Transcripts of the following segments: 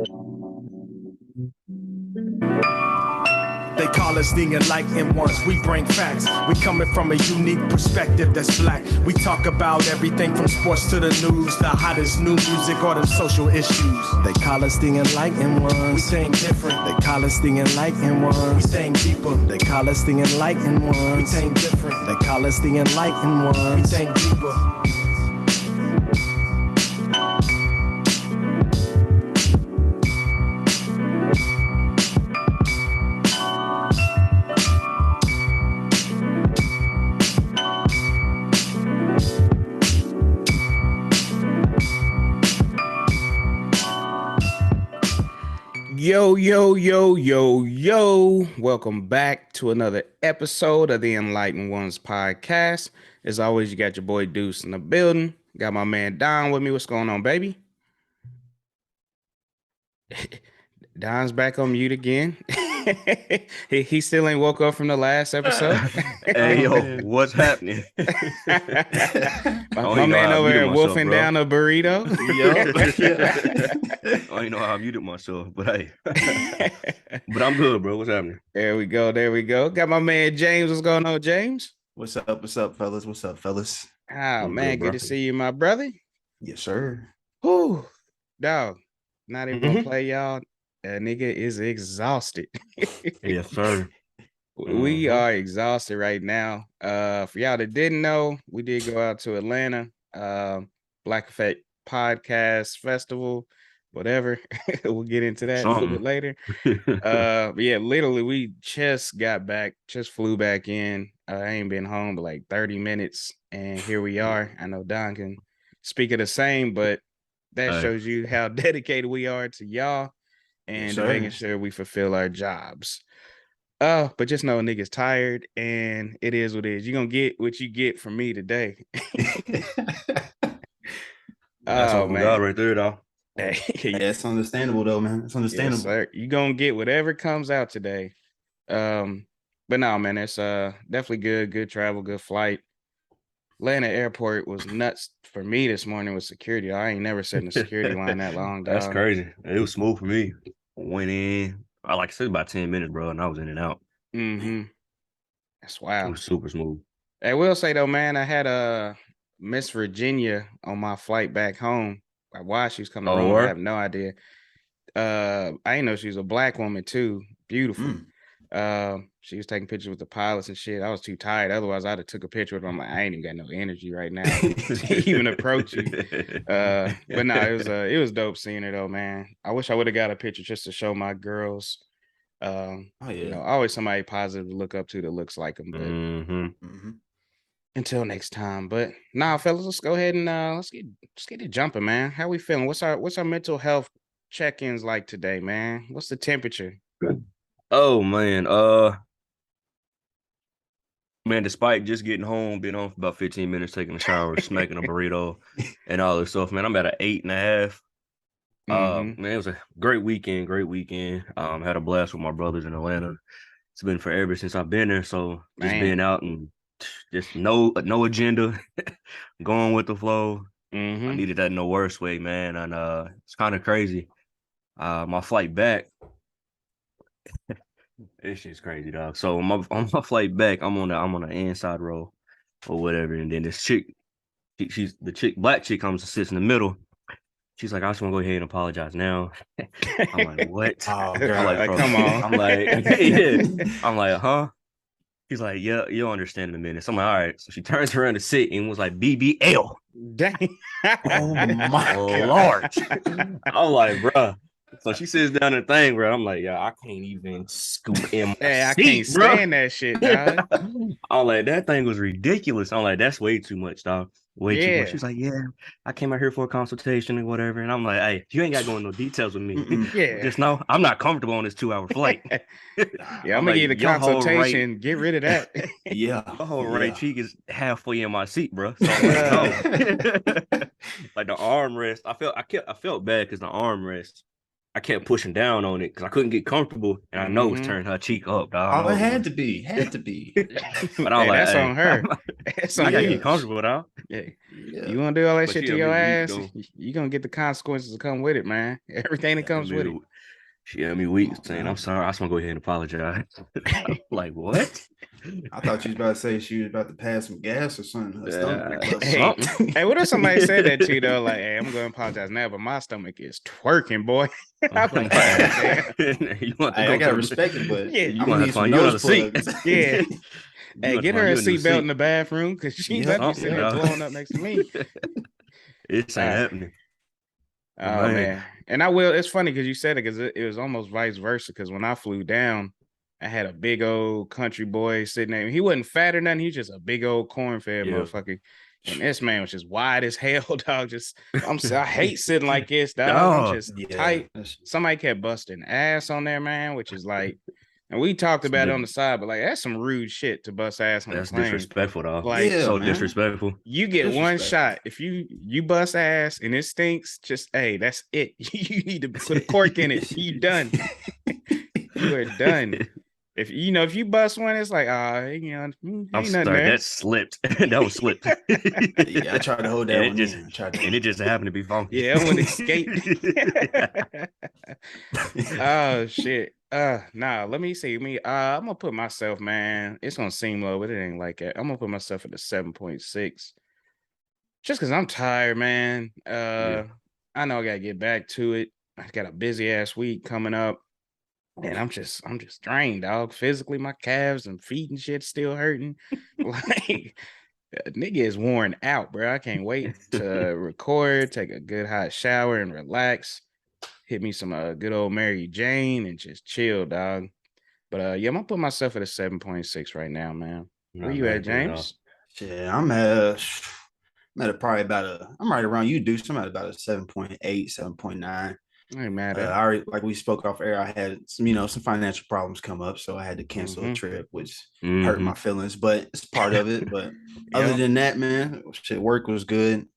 They call us the enlightened ones. We bring facts. We coming from a unique perspective that's black. We talk about everything from sports to the news, the hottest new music or them social issues. They call us the enlightened ones. We think different. They call us the enlightened ones. We think deeper. They call us the enlightened ones. We think different. They call us the enlightened ones. We think deeper. Yo. Welcome back to another episode of the Enlightened Ones podcast. As always, you got your boy Deuce in the building. Got my man Don with me. What's going on, baby? Don's back on mute again. he still ain't woke up from the last episode. Hey, yo, what's happening? my man over there wolfing down a burrito. I don't even know how I muted myself, but hey. But I'm good, bro. What's happening? There we go. Got my man James. What's going on, James? What's up, fellas? Oh, man, good to see you, my brother. Yes, sir. Whew, dog. Not even gonna play y'all. That nigga is exhausted. Yes, sir. We are exhausted right now. For y'all that didn't know, we did go out to Atlanta, Black Effect Podcast Festival, whatever. We'll get into that a little bit later. But yeah, literally, we just flew back in. I ain't been home but like 30 minutes, and here we are. I know Don can speak of the same, but that shows you how dedicated we are to y'all and making sure we fulfill our jobs. But just know niggas tired, and it is what it is. You're gonna get what you get from me today. That's all God right there, though. Yeah, it's understandable though, man. It's understandable. Yes, sir. You're gonna get whatever comes out today. But no, man, it's definitely good travel, good flight. Atlanta airport was nuts for me this morning with security. I ain't never sat in a security line that long. That's crazy. It was smooth for me. Went in, I said about 10 minutes, bro, and I was in and out. That's wild. It was super smooth. I will say though, man, I had Miss Virginia on my flight back home. Why she was coming home, I have no idea. I didn't know she was a black woman too. Beautiful. She was taking pictures with the pilots and shit. I was too tired. Otherwise, I'd have took a picture with her. I'm like, I ain't even got no energy right now to even approach you. But no, it was dope seeing her though, man. I wish I would have got a picture just to show my girls. You know, always somebody positive to look up to that looks like them. But until next time. But nah, fellas, let's go ahead and let's get it jumping, man. How we feeling? What's our mental health check-ins like today, man? What's the temperature? Oh man, despite just getting home, being home for about 15 minutes, taking a shower, smacking a burrito, and all this stuff, man, I'm at an 8.5. Man, it was a great weekend. Had a blast with my brothers in Atlanta. It's been forever since I've been there, so just being out and just no agenda, going with the flow. I needed that in the worst way, man, and it's kind of crazy. My flight back. This shit's crazy, dog. So on my flight back, I'm on the inside row or whatever, and then this chick, she's the black chick comes and sits in the middle. She's like, I just want to go ahead and apologize now. I'm like, what? Oh, I'm like, come on. I'm like, yeah. I'm like, huh? She's like, yeah, you'll understand in a minute. So I'm like, all right. So she turns around to sit and was like, BBL. Dang. Oh my Lord. I'm like, bruh. So she sits down in the thing, bro. I'm like, yeah, I can't even scoop in my seat, I can't stand that shit, dog. I'm like, that thing was ridiculous. I'm like, that's way too much, dog. Way too much. She's like, yeah, I came out here for a consultation and whatever. And I'm like, hey, you ain't got to go into no details with me. Just know I'm not comfortable on this 2-hour flight. Yeah, I'm going to give you the consultation. Get rid of that. The whole right cheek is halfway in my seat, bro. So I'm like, like the armrest. I felt bad because the armrest I kept pushing down on it because I couldn't get comfortable, and I know it's turning her cheek up, dog. Oh, it had to be. But I was like, that's hey, on her. That's on I gotta you. get comfortable, dog. Yeah. You want to do all that shit to your ass? Though. You gonna get the consequences that come with it, man. Everything that comes with it. She had me weak, saying, "I'm sorry. I just want to go ahead and apologize." Like, what? I thought you was about to say she was about to pass some gas or something. Hey, what if somebody said that to you though? Like, hey, I'm going to apologize now, but my stomach is twerking, boy. I'm like, you want to I gotta respect it, but yeah, you want to find you another seat. Yeah. Hey, get her a seatbelt in the bathroom because she's about to be sitting there blowing up next to me. It's ain't happening. Oh man. And I will. It's funny because you said it because it was almost vice versa. Because when I flew down, I had a big old country boy sitting there. He wasn't fat or nothing. He was just a big old corn-fed motherfucker. And this man was just wide as hell, dog. I hate sitting like this, dog. I'm just tight. Somebody kept busting ass on there, man, which is like, and we talked about it on the side, but like that's some rude shit to bust ass on the plane. That's disrespectful, dog. Like, so disrespectful. You get one shot. If you bust ass and it stinks, just hey, that's it. You need to put a cork in it. You done. You are done. If you bust one, it's like, ain't I'm sorry, there. that slipped. That was slipped. I tried to hold that one and it just happened to be funky. Yeah, that one escaped. Oh shit. Nah, let me see. I'm gonna put myself, man. It's gonna seem low, but it ain't like that. I'm gonna put myself at the 7.6. Just because I'm tired, man. I know I gotta get back to it. I got a busy ass week coming up. And I'm just drained, dog. Physically, my calves and feet and shit still hurting. Like, nigga is worn out, bro. I can't wait to record, take a good hot shower, and relax. Hit me some good old Mary Jane and just chill, dog. But I'm gonna put myself at a 7.6 right now, man. Where you at, James? Shit, I'm at probably I'm right around you, Deuce. I'm at about a 7.8, 7.9. I ain't mad I already, like we spoke off air, I had some financial problems come up, so I had to cancel a trip, which hurt my feelings, but it's part of it. But other than that, man, shit, work was good.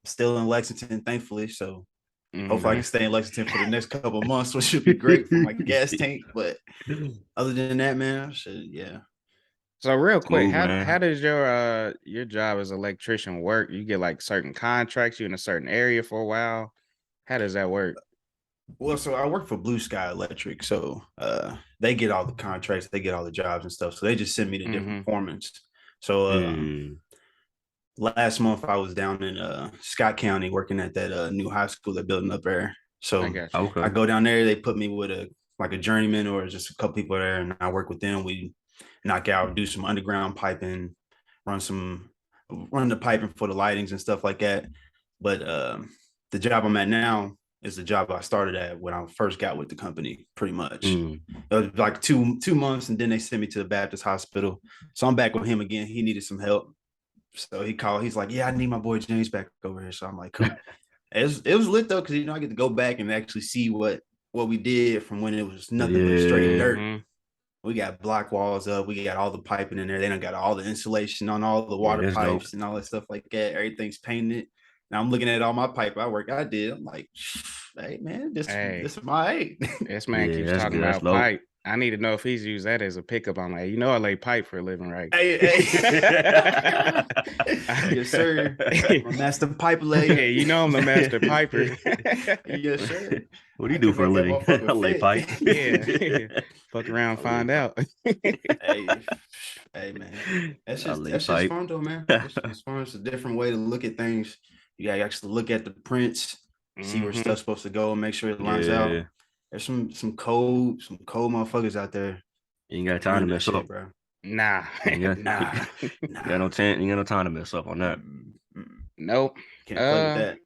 Still in Lexington, thankfully, so hopefully I can stay in Lexington for the next couple of months, which should be great for my gas tank. But other than that, man, shit, yeah. So real quick, how does your job as an electrician work? You get like certain contracts, you in a certain area for a while. How does that work? Well, so I work for Blue Sky Electric, so they get all the contracts, they get all the jobs and stuff. So they just send me to different formats. So last month I was down in Scott County working at that new high school they're building up there. So I go down there, they put me with a journeyman or just a couple people there, and I work with them. We knock out, do some underground piping, run the piping for the lightings and stuff like that. But the job I'm at now is the job I started at when I first got with the company, pretty much. It was like two months, and then they sent me to the Baptist hospital. So I'm back with him again. He needed some help. So he called. He's like, yeah, I need my boy James back over here. So I'm like, cool. It was lit though, because I get to go back and actually see what we did from when it was nothing but straight dirt. We got block walls up. We got all the piping in there. They done got all the insulation on all the water pipes and all that stuff like that. Everything's painted. Now I'm looking at all my pipe work I did. I'm like, hey man, this is my This man keeps talking about pipe. I need to know if he's used that as a pickup. I'm like, I lay pipe for a living, right? Hey. Yes, sir. I'm a master pipe layer. Yeah, I'm the master piper. Yes, sir. What do you do for a living? I lay pipe. Yeah. Fuck around, find out. Hey, man. That's just fun though, man. It's fun. It's a different way to look at things. You gotta actually look at the prints, see where stuff's supposed to go, and make sure it lines out. There's some cold motherfuckers out there. You ain't got time to mess up, bro. Nah. You got no time. You got no time to mess up on that. Nope. Can't play with that.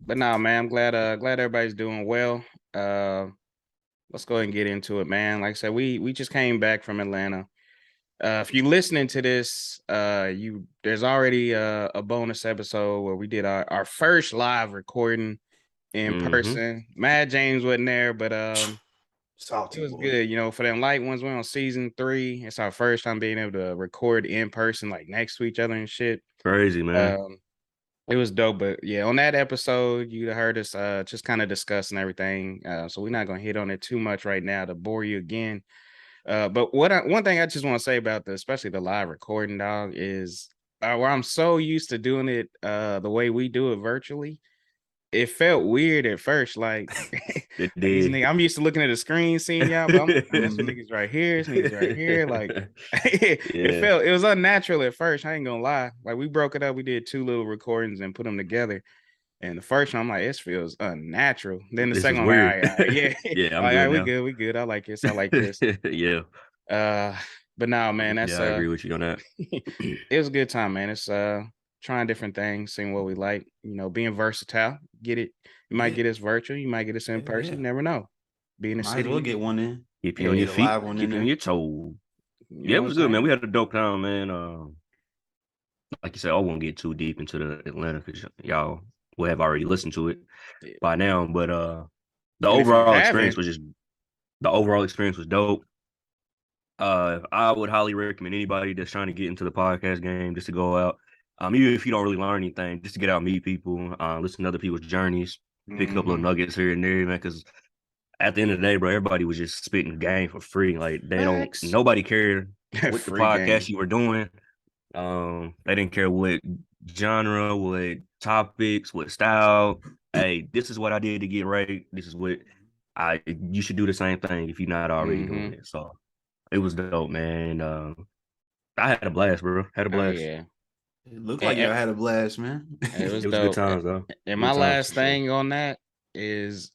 But nah, man, I'm glad everybody's doing well. Let's go ahead and get into it, man. Like I said, we just came back from Atlanta. If you're listening to this, there's already a bonus episode where we did our first live recording in person. Mad James wasn't there, but it was good. For them light ones, we're on season 3. It's our first time being able to record in person, like next to each other and shit. Crazy, man. It was dope, but yeah, on that episode, you heard us just kind of discussing everything. So we're not gonna hit on it too much right now to bore you again. But one thing I just want to say about especially the live recording, dog, is where I'm so used to doing it the way we do it virtually. It felt weird at first, like, It like these did. niggas. I'm used to looking at the screen, seeing y'all, but I'm like, man, this niggas right here, this niggas right here. Like, it was unnatural at first. I ain't gonna lie. Like, we broke it up. We did 2 little recordings and put them together. And the first one, I'm like, this feels unnatural. Then the This second is one, like, weird. all right, yeah, Yeah, I'm like, all right, good now. we good. I like this. I like this. Yeah. But now, man, that's I agree with you on that. it was a good time, man. It's trying different things, seeing what we like, being versatile. Get it. You might get us virtual, you might get us in person. You never know. Being a Might city, as well get one in. Keep you on your feet, keep you on your toes. Yeah, it was good, man. We had a dope time, man. Like you said, I won't get too deep into the Atlanta because y'all will have already listened to it by now. But the overall experience was dope. I would highly recommend anybody that's trying to get into the podcast game just to go out. Even if you don't really learn anything, just to get out and meet people, listen to other people's journeys, pick up little nuggets here and there, man. Because at the end of the day, bro, everybody was just spitting game for free. Like nobody cared what the podcast you were doing. They didn't care what genre, what topics, what style. Hey, this is what I did to get right. This is what you should do the same thing if you're not already doing it. So it was dope, man. I had a blast, bro. Had a blast. Oh, yeah. It looked like y'all had a blast, man. It was good times, though. And my last thing on that is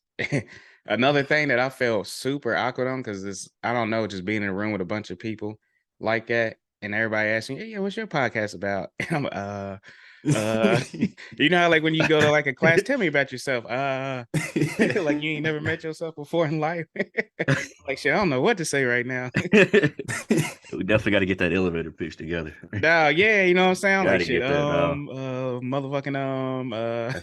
another thing that I felt super awkward on because I don't know, just being in a room with a bunch of people like that, and everybody asking, "Hey, yeah, what's your podcast about?" And I'm you know how like when you go to like a class, tell me about yourself. Like you ain't never met yourself before in life. Like shit, I don't know what to say right now. We definitely got to get that elevator pitch together. No, yeah, you know what I'm saying? Like shit, that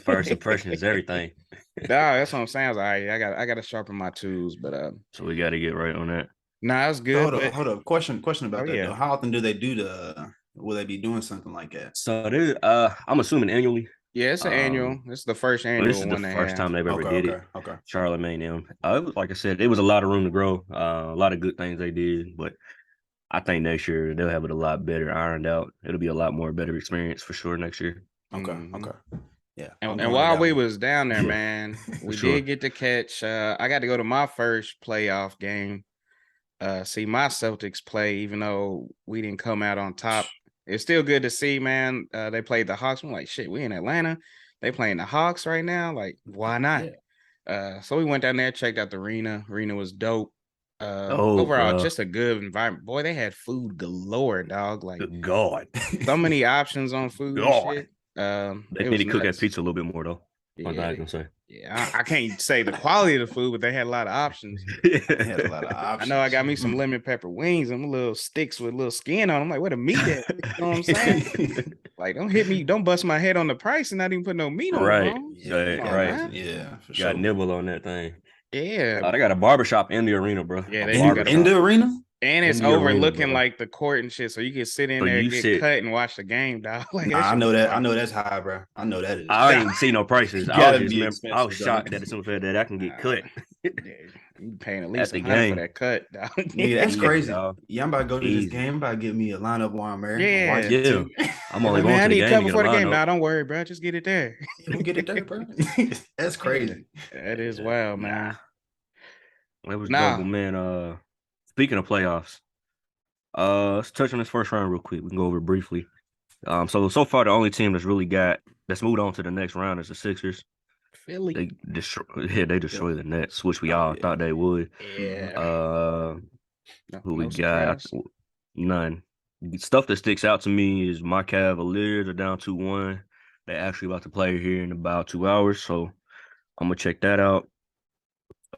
first impression is everything. That's what I'm saying. I was like, I got to sharpen my tools, but so we got to get right on that. Nah, that's good. Hold up. Question about that though. How often do they do will they be doing something like that? So I'm assuming annually. Yeah, it's an annual. It's the first annual. This is the first time they've ever did it. Okay. Charlemagne them. It was like I said, it was a lot of room to grow. A lot of good things they did, but I think next year they'll have it a lot better ironed out. It'll be a lot more better experience for sure next year. Okay. Yeah. And while we was down there, man, we did get to catch. I got to go to my first playoff game. See my Celtics play, even though we didn't come out on top. It's still good to see, man. They played the Hawks. I'm like, shit, we in Atlanta. They playing the Hawks right now. Like, why not? Yeah. So we went down there, checked out the arena. Arena was dope. Overall, just a good environment. Boy, they had food galore, dog. Like, good God, so many options on food and shit. They need to cook that pizza a little bit more, though. Yeah, I can say. Yeah, I can't say the quality of the food, but they had a lot of options. I know I got me some lemon pepper wings and little sticks with little skin on them. I'm like, where the meat at? You know what I'm saying? Like, don't hit me, don't bust my head on the price and not even put no meat on it. Right. Yeah, for sure. Got nibble on that thing. Yeah. They got a barbershop in the arena, bro. Yeah, they in the arena? And it's overlooking like the court and shit, so you can sit in there, get cut, and watch the game, dog. Like, I know that. I know that's high, bro. I know that is. I ain't see no prices. I was shocked that it's that I can get cut. You paying at least $100 for that cut, dog. Yeah, that's crazy. Yeah, I'm about to go to this game. I'm about to get me a lineup while I'm there. Yeah. I'm only going to the game. I need before the game. Nah, don't worry, bro. Just get it there. Get it there, bro. That's crazy. That is wild, man. It was dope, man. Speaking of playoffs, let's touch on this first round real quick. We can go over it briefly. So far the only team that's moved on to the next round is the Sixers. Philly. They destroyed the Nets, which we all thought they would. Yeah. Who we got? None. Stuff that sticks out to me is my Cavaliers are down 2-1. They're actually about to play here in about 2 hours, so I'm gonna check that out.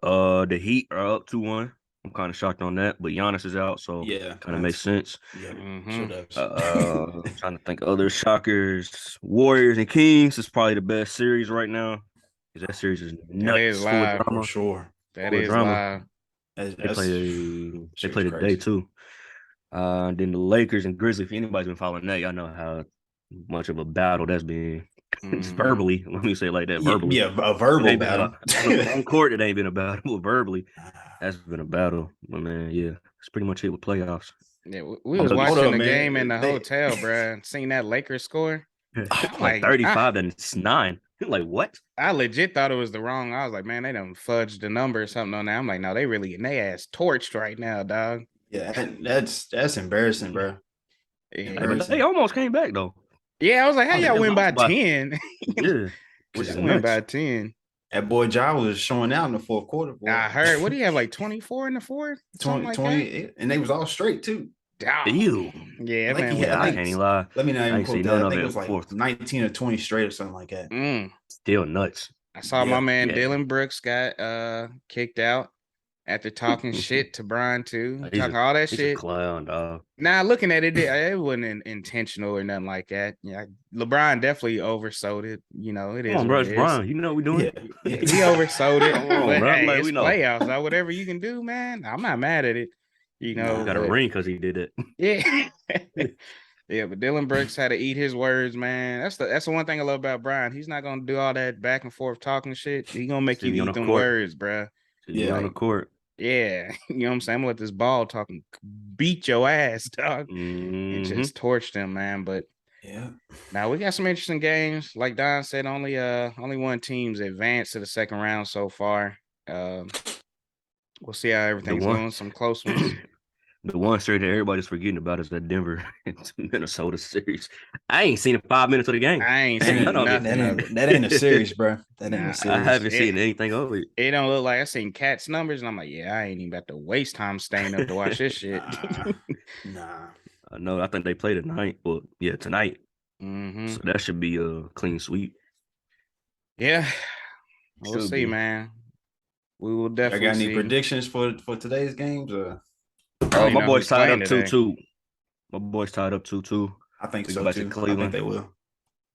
The Heat are up 2-1. I'm kind of shocked on that, but Giannis is out, so kind of makes sense. Yeah, sure does. I'm trying to think of other shockers. Warriors and Kings is probably the best series right now because that series is nuts. That is live for sure. That is live. They play today too. Then the Lakers and Grizzlies. If anybody's been following that, y'all know how much of a battle that's been. Verbally, let me say it like that. Verbally, yeah, a verbal battle. On court, it ain't been a battle. Verbally, that's been a battle. But man, yeah, it's pretty much it with playoffs. Yeah, we was watching the game in the hotel, bro. Seen that Lakers score. Like 35-9. Like what? I legit thought it was the wrong. I was like, man, they done fudged the number or something on that. I'm like, no, they really getting their ass torched right now, dog. Yeah, that's embarrassing, bro. Yeah, but they almost came back though. Yeah, I was like, how y'all win by 10? Yeah, which is win by 10. That boy Ja was showing out in the fourth quarter. Boy. I heard. What do you have, like 24 in the fourth? 20, and they was all straight too. Ew. Yeah, like man. I can't even lie. Let me not even quote that. I think it was like 19 or 20 straight or something like that. Still nuts. I saw my man Dylan Brooks got kicked out after talking shit to Brian too. Talking all that shit. He's a clown, dog. Nah, looking at it, it wasn't intentional or nothing like that. Yeah, LeBron definitely oversold it. You know, it is. Come on, bro, it's Brian. You know what we're doing. Yeah. He oversold it. Come on, but, bro. hey, Like, it's we know. playoffs. So whatever you can do, man. I'm not mad at it. You know, got a ring because he did it. Yeah. Yeah, but Dylan Brooks had to eat his words, man. That's the one thing I love about Brian. He's not gonna do all that back and forth talking shit. He's gonna make you eat them words, bro. Yeah, on the court. Yeah, you know what I'm saying? I'm gonna let this ball talking beat your ass, dog, and just torch them, man. But yeah, now we got some interesting games. Like Don said, only one team's advanced to the second round so far. We'll see how everything's going. Some close ones. The one series that everybody's forgetting about is that Denver Minnesota series. I ain't seen 5 minutes of the game. I ain't seen nothing. That ain't a series, bro. That ain't a series. I haven't seen anything of it. It don't look like I seen Cat's numbers, and I'm like, yeah, I ain't even about to waste time staying up to watch this shit. Nah. No, I think they play tonight. Well, yeah, tonight. So that should be a clean sweep. Yeah, we'll see, man. We will definitely. I got any predictions for today's games? My boys tied up 2-2. My boys tied up 2-2. I think we so go back too. To Cleveland. I think they will.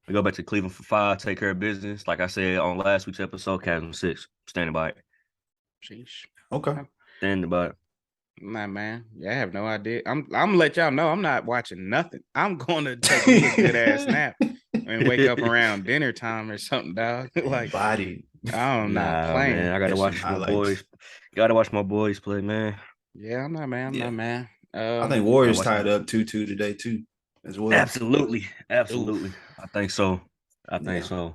We go back to Cleveland for 5. Take care of business. Like I said on last week's episode, Cavs 6. Standing by it. Sheesh. Okay. Standing by it. Nah, man. Yeah, I have no idea. I'm gonna let y'all know I'm not watching nothing. I'm gonna take me a good ass nap and wake up around dinner time or something, dog. Like body. I'm not playing. Man. I gotta watch my boys. Gotta watch my boys play, man. Yeah, I'm not, man. I'm not, man. I think Warriors tied up 2-2 today too, as well. Absolutely. I think so. I think so.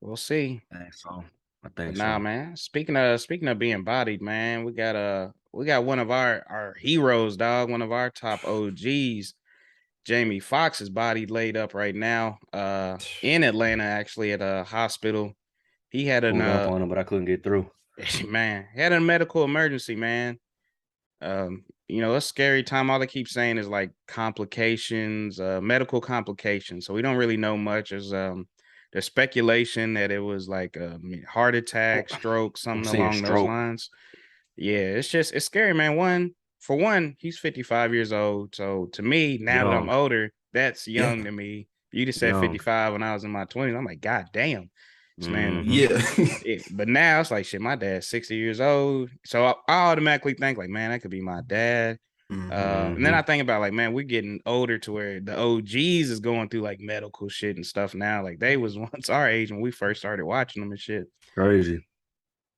We'll see. I think so. Nah, man. Speaking of being bodied, man, we got one of our heroes, dog. One of our top OGs, Jamie Foxx, is bodied laid up right now, in Atlanta, actually at a hospital. He had pulled up on him, but I couldn't get through. Man, he had a medical emergency, man. You know, it's a scary time. All they keep saying is like complications, medical complications. So we don't really know much. There's speculation that it was like a heart attack, stroke, something along those lines. Yeah, it's scary, man. For one, he's 55 years old. So to me, now that I'm older, that's young to me. You just said 55 when I was in my 20s. I'm like, God damn. Man, but now it's like shit. My dad's 60 years old, so I automatically think like, man, that could be my dad. And then I think about like, man, we're getting older to where the OGs is going through like medical shit and stuff now. Like they was once our age when we first started watching them and shit. Crazy.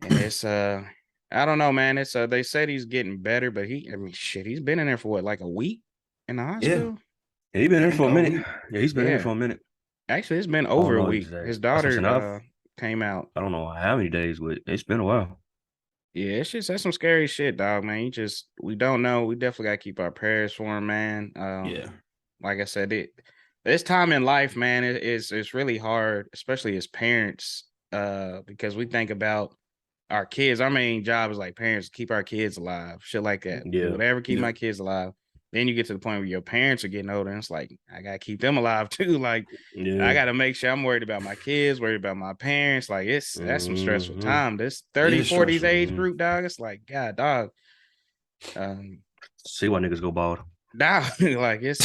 And it's I don't know, man. It's they said he's getting better, but he's been in there for what, like a week in the hospital. Yeah, he's been in there for a minute. Yeah, he's been in there for a minute. Actually, it's been over a week. His daughter came out. I don't know how many days, but it's been a while. Yeah, that's some scary shit, dog, man. We don't know. We definitely gotta keep our prayers for him, man. Like I said, this time in life, man, it's really hard, especially as parents, because we think about our kids. Our main job is like parents, keep our kids alive, shit like that. Yeah, whatever, keep my kids alive. Then you get to the point where your parents are getting older, and it's like, I gotta keep them alive too. Like, I gotta make sure I'm worried about my kids, worried about my parents. Like, that's some stressful time. This 30, 40s age group, dog. It's like, God, dog. See why niggas go bald. Dog, like it's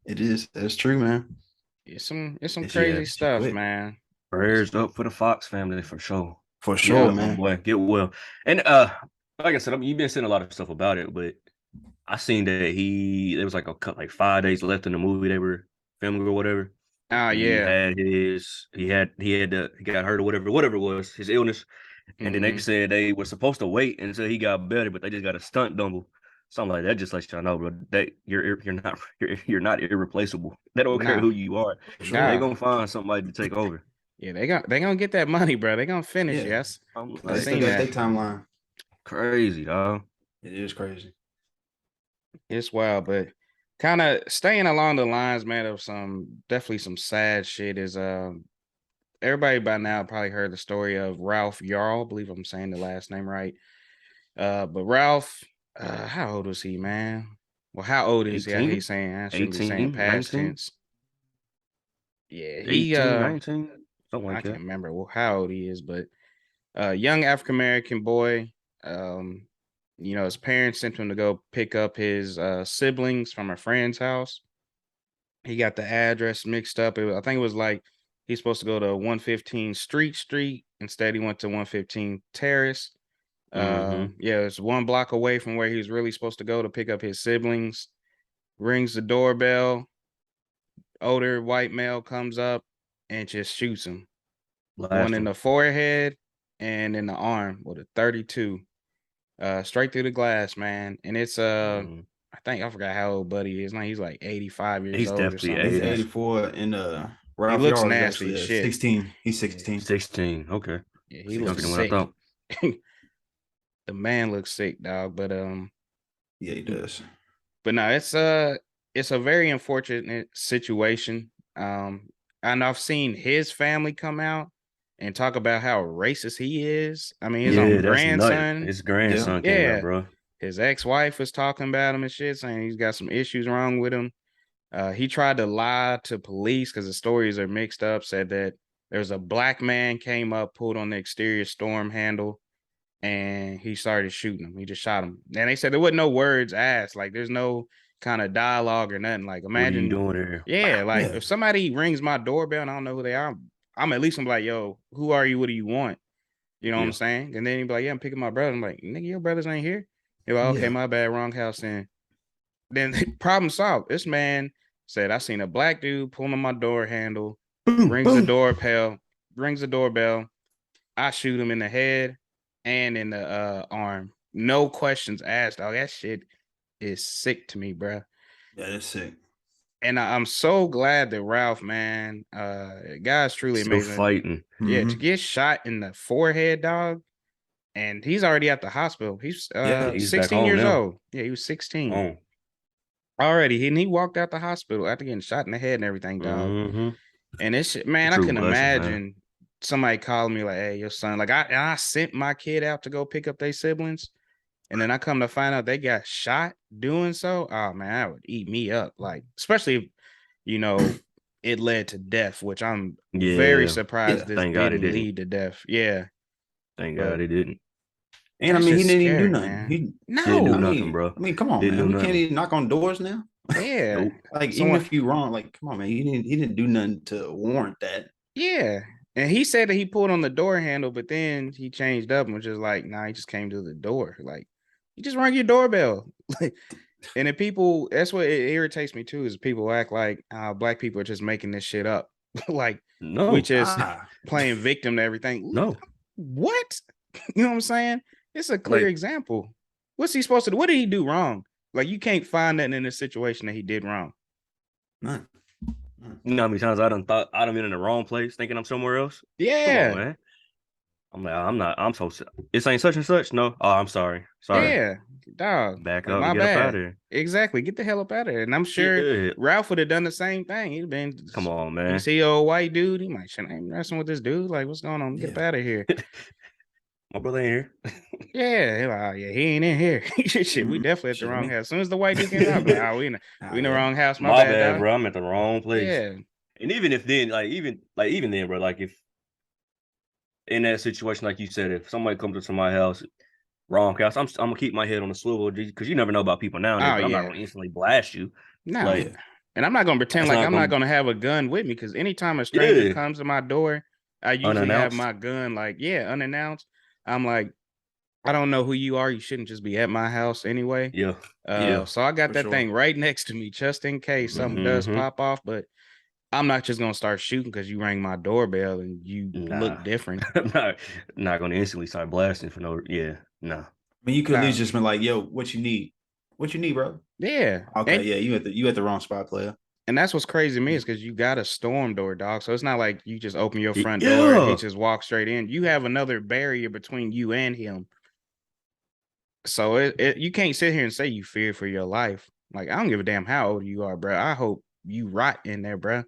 it is. That's true, man. It's some crazy stuff, man. Prayers up for the Fox family for sure. For sure, man. Boy, get well. And like I said, you've been saying a lot of stuff about it, but I seen that there was like 5 days left in the movie they were filming or whatever. Oh yeah. He got hurt or whatever it was, his illness. And then they said they were supposed to wait until he got better, but they just got a stunt double. Something like that, just like y'all know, bro. That you're not irreplaceable. They don't care who you are. Sure. They gonna find somebody to take over. Yeah, they gonna get that money, bro. They gonna finish. Yes, I seen that timeline. Crazy, dog. It is crazy. It's wild, but kind of staying along the lines, man, of definitely some sad shit is everybody by now probably heard the story of Ralph Yarl. I believe I'm saying the last name right. But Ralph, how old was he, man? Well, how old is he? I hate saying I shouldn't be saying past 19? tense. Yeah, he 18, 19, something like I that. can't remember how old he is, but young African American boy. His parents sent him to go pick up his siblings from a friend's house. He got the address mixed up. I think it was like he's supposed to go to 115 Street. Instead, he went to 115 Terrace. It's 1 block away from where he was really supposed to go to pick up his siblings. Rings the doorbell. Older white male comes up and just shoots him. One in the forehead and in the arm with a 32. Straight through the glass, man. And it's I forgot how old Buddy is. Now he's like 85 years he's old or something. He's 84 and Ralph he looks Yarl nasty as shit. 16. He's 16. 16. Okay. Yeah, he looks sick. The man looks sick, dog. But yeah, he does. But no, it's a very unfortunate situation. And I've seen his family come out and talk about how racist he is. I mean, his own grandson. His grandson came out, bro. His ex-wife was talking about him and shit, saying he's got some issues wrong with him. He tried to lie to police because the stories are mixed up, said that there's a black man came up, pulled on the exterior storm handle, and he started shooting him. He just shot him. And they said there wasn't no words asked. Like, there's no kind of dialogue or nothing. Like, imagine. What are you doing here? Yeah, if somebody rings my doorbell and I don't know who they are, I'm at least gonna be like, yo, who are you? What do you want? You know what I'm saying? And then he'd be like, yeah, I'm picking my brother. I'm like, nigga, your brothers ain't here. You're like, okay, my bad, wrong house. And then problem solved. This man said, I seen a black dude pulling on my door handle, rings the doorbell. I shoot him in the head and in the arm. No questions asked. Dog, that shit is sick to me, bro. Yeah, that's sick. And I'm so glad that Ralph, man, guy's truly still amazing. Fighting. Yeah, to get shot in the forehead, dog. And he's already at the hospital. He's 16 years old. Yeah, he was 16. Already. And he walked out the hospital after getting shot in the head and everything, dog. And this shit, man, I couldn't imagine somebody calling me like, hey, your son. Like, I sent my kid out to go pick up their siblings. And then I come to find out they got shot doing so. Oh, man, that would eat me up. Like, especially if, it led to death, which I'm very surprised this didn't lead to death. Yeah. Thank God it didn't. And I mean, he didn't even do nothing. He didn't do nothing, bro. I mean, come on, man. We can't even knock on doors now. Yeah. Like, even if you're wrong, like, come on, man. He didn't do nothing to warrant that. Yeah. And he said that he pulled on the door handle, but then he changed up and was just like, nah, he just came to the door. Like, you just rang your doorbell. Like, and then people, that's what it irritates me too, is people act like black people are just making this shit up. Like, we just playing victim to everything. No. What? You know what I'm saying? It's a clear example. What's he supposed to do? What did he do wrong? Like, you can't find nothing in this situation that he did wrong. None. You know how many times I done been in the wrong place thinking I'm somewhere else? Yeah. Come on, man. I'm like, I'm so this ain't such and such. No. Oh, I'm sorry. Yeah. Dog. Back up and get up out of here. Exactly. Get the hell up out of here. And I'm sure Ralph would have done the same thing. He'd been, come on, man. You see old white dude, he might shouldn't ain't messing with this dude. Like, what's going on? Get up out of here. My brother ain't here. Yeah, he ain't in here. Shit, we definitely at the wrong house. As soon as the white dude came out, like, we in the wrong house. My bad, bro. I'm at the wrong place. Yeah. And even if then, even then, bro, like if in that situation, like you said, if somebody comes to my house, wrong house, I'm gonna keep my head on the swivel because you never know about people nowadays. But I'm not gonna instantly blast you. No. And I'm not gonna pretend like I'm not gonna have a gun with me, because anytime a stranger comes to my door, I usually have my gun unannounced. I'm like, I don't know who you are. You shouldn't just be at my house anyway. Yeah. So I got that thing right next to me just in case something does pop off. But I'm not just gonna start shooting because you rang my doorbell and you look different. I'm not gonna instantly start blasting for no. Yeah, nah. I mean, you could at least just been like, "Yo, what you need? What you need, bro?" Yeah. Okay, and, yeah, you at the wrong spot, player. And that's what's crazy to me is because you got a storm door, dog. So it's not like you just open your front Yeah. door and he just walks straight in. You have another barrier between you and him. So you can't sit here and say you fear for your life. Like, I don't give a damn how old you are, bro. I hope you rot in there, bro.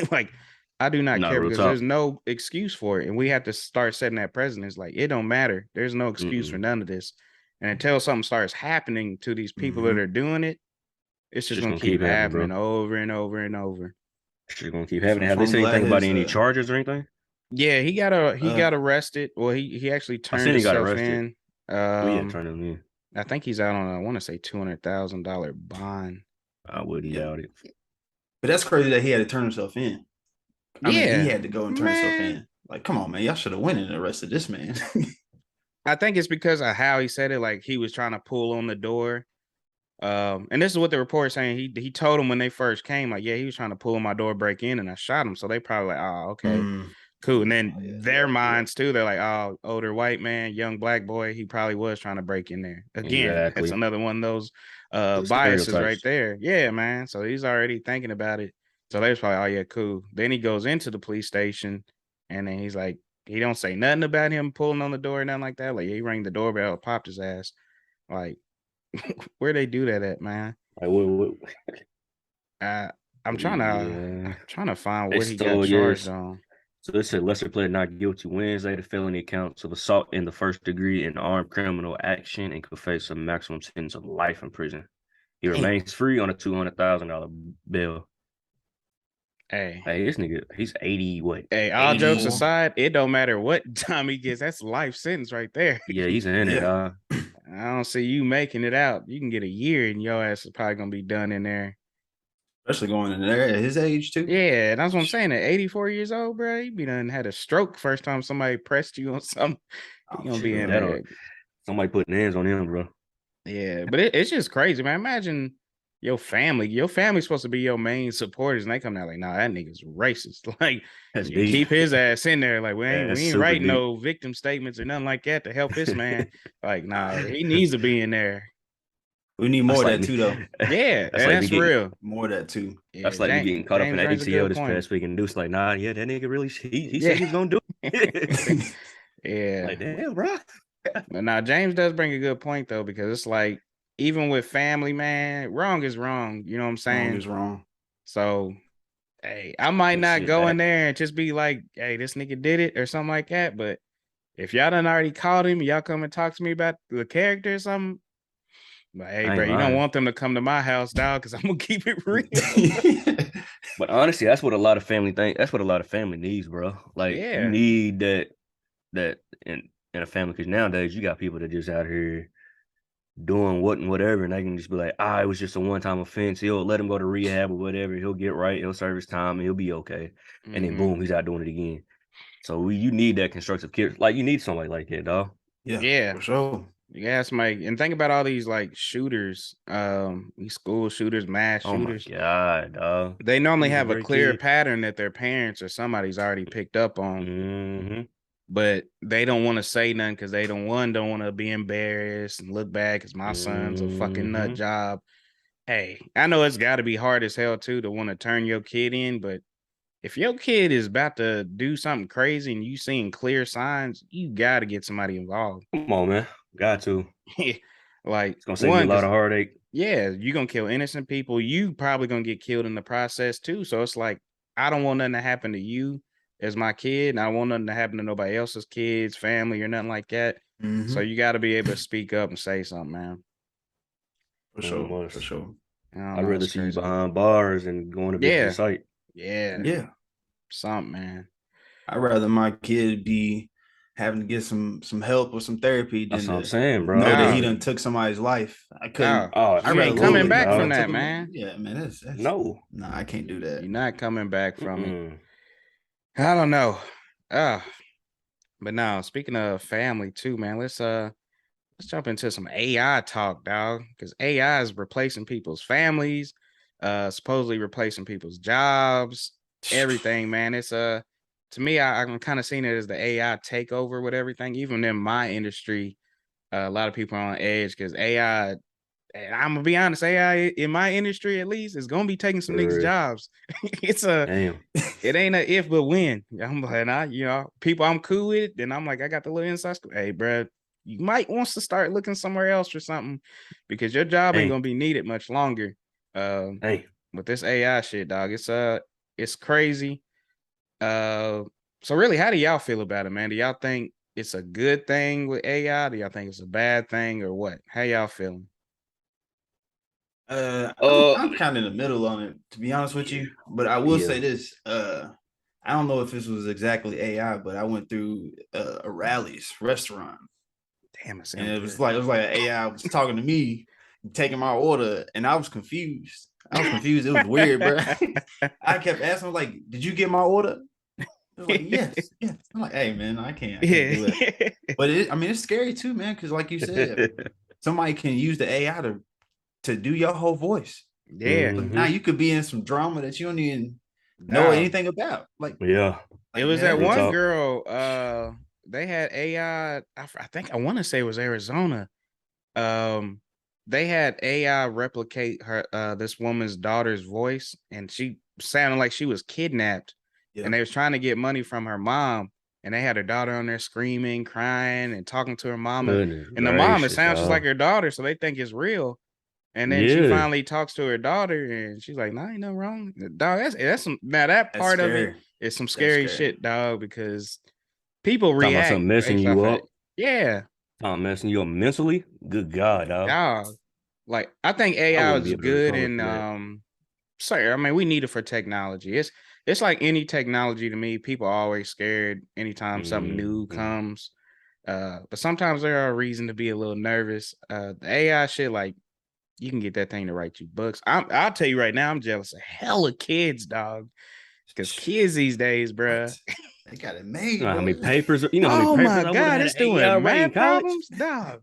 Like, I do not care because there's no excuse for it. And we have to start setting that precedence. Like, it don't matter. There's no excuse for none of this. And until something starts happening to these people that are doing it, it's just gonna keep happening over and over and over. It's just gonna keep happening. Have they said anything about any charges or anything? Yeah, he got arrested. Well, he actually turned himself in. Turned him in. I think he's out on I want to say $200,000 bond. I wouldn't doubt it. But that's crazy that he had to turn himself in. I mean, he had to go and turn himself in. Like, come on, man, y'all should have went and arrested this man. I think it's because of how he said it. Like, he was trying to pull on the door. And this is what the report is saying. He told him when they first came, like, yeah, he was trying to pull my door break in and I shot him. So they probably like, oh, okay, cool. And then their minds too, they're like, oh, older white man, young black boy, he probably was trying to break in there. Again, That's another one of those biases right there. Yeah, man. So he's already thinking about it. So they was probably, oh yeah, cool. Then he goes into the police station and then he's like, he don't say nothing about him pulling on the door or nothing like that. Like, he rang the doorbell, popped his ass. Like, where they do that at, man? Like, I'm trying to find what he got charged on. So it said lesser pleaded not guilty Wednesday to felony counts of assault in the first degree and armed criminal action and could face a maximum sentence of life in prison. He remains free on a $200,000 bail. Hey, this nigga, he's 80. What? Hey, all jokes aside, it don't matter what time he gets. That's life sentence right there. Yeah, he's in it. I don't see you making it out. You can get a year, and your ass is probably gonna be done in there. Especially going in there at his age too. Yeah, that's what I'm saying. At 84 years old, bro, you be done had a stroke first time somebody pressed you on something. You gonna be in there. Somebody putting hands on him, bro. Yeah, but it's just crazy, man. Imagine your family's supposed to be your main supporters, and they come out like, nah, that nigga's racist. Like, keep his ass in there. Like, we ain't writing no victim statements or nothing like that to help this man. Like, nah, he needs to be in there. We need more of that too, though. Yeah, that's real. More of that too. Yeah, that's like me getting caught up in that ETO this past week, and Deuce like, nah, yeah, that nigga really, he said he was gonna do it. Yeah, like, damn, bro. But now James does bring a good point though, because it's like, even with family, man, wrong is wrong. You know what I'm saying? Wrong is wrong. So, hey, I might not go in there and just be like, hey, this nigga did it or something like that. But if y'all done already called him, y'all come and talk to me about the character or something. But hey, bro, you don't want them to come to my house, dog, because I'm gonna keep it real. But honestly, that's what a lot of family think. That's what a lot of family needs, bro. Like, you need that in a family, because nowadays you got people that just out here doing whatever, and they can just be like, it was just a one-time offense. He'll let him go to rehab or whatever. He'll get right. He'll serve his time, and he'll be okay. And then boom, he's out doing it again. So you need that constructive care. Like, you need somebody like that, dog. Yeah, for sure. Yeah, Mike. And think about all these like shooters, these school shooters, mass shooters. Oh my God, dog. They normally have a clear pattern that their parents or somebody's already picked up on. Mm-hmm. But they don't want to say nothing because they don't want to be embarrassed and look bad because my son's a fucking nut job. Hey, I know it's got to be hard as hell too to want to turn your kid in, but if your kid is about to do something crazy and you seeing clear signs, you got to get somebody involved. Come on, man. Got to. Like, it's gonna save you a lot of heartache. Yeah, you're gonna kill innocent people. You probably gonna get killed in the process too. So it's like, I don't want nothing to happen to you as my kid, and I don't want nothing to happen to nobody else's kids, family, or nothing like that. So you got to be able to speak up and say something, man. For sure, for sure. I'd rather see you behind bars and going to the site. Yeah. Something, man. I'd rather my kid be having to get some help or some therapy than that's what I'm saying, bro. Know that he done took somebody's life. I couldn't. You ain't coming back from that, man. Yeah, man. That's no, I can't do that. You're not coming back from it. I don't know. But now, speaking of family too, man, let's jump into some AI talk, dog. Because AI is replacing people's families, supposedly replacing people's jobs. everything, man. It's to me, I'm kind of seeing it as the AI takeover with everything. Even in my industry, a lot of people are on edge because AI. And I'm gonna be honest, AI in my industry at least is gonna be taking some niggas' jobs. It ain't a if but when. I'm like, people I'm cool with, then I'm like, I got the little inside scoop. Hey, bro, you might want to start looking somewhere else or something because your job ain't gonna be needed much longer. With this AI shit, dog, it's crazy. So really, how do y'all feel about it, man? Do y'all think it's a good thing with AI? Do y'all think it's a bad thing or what? How y'all feeling? I'm kind of in the middle on it, to be honest with you. But I will say this: I don't know if this was exactly AI, but I went through a Rally's restaurant. Damn, and it was like an AI was talking to me, taking my order, and I was confused. It was weird, bro. I kept asking him, like, "Did you get my order?" I was like, yes. I'm like, "Hey, man, I can't do it." But it's scary too, man, because like you said, somebody can use the AI to do your whole voice. Yeah. So now you could be in some drama that you don't even know anything about. Like, it was that one girl. They had AI. I think I want to say it was Arizona. They had AI replicate her this woman's daughter's voice, and she sounded like she was kidnapped. And they was trying to get money from her mom, and they had her daughter on there screaming, crying, and talking to her mama. And the mom, it sounds just like her daughter, so they think it's real. And then she finally talks to her daughter, and she's like, "Nah, ain't nothing wrong, dog." That's some now that part of it is some scary shit, dog, because people react. Something messing you up. Yeah. Something messing you up mentally. Good God, dog. Like I think AI is good and sorry, I mean we need it for technology. It's like any technology to me. People are always scared anytime something new comes. But sometimes there are a reason to be a little nervous. The AI shit, like you can get that thing to write you books. I'll tell you right now, I'm jealous of hella kids, dog. Because kids these days, bruh. They got it made. You know how many papers? You know how many Oh papers? my God, it's doing math problems, dog.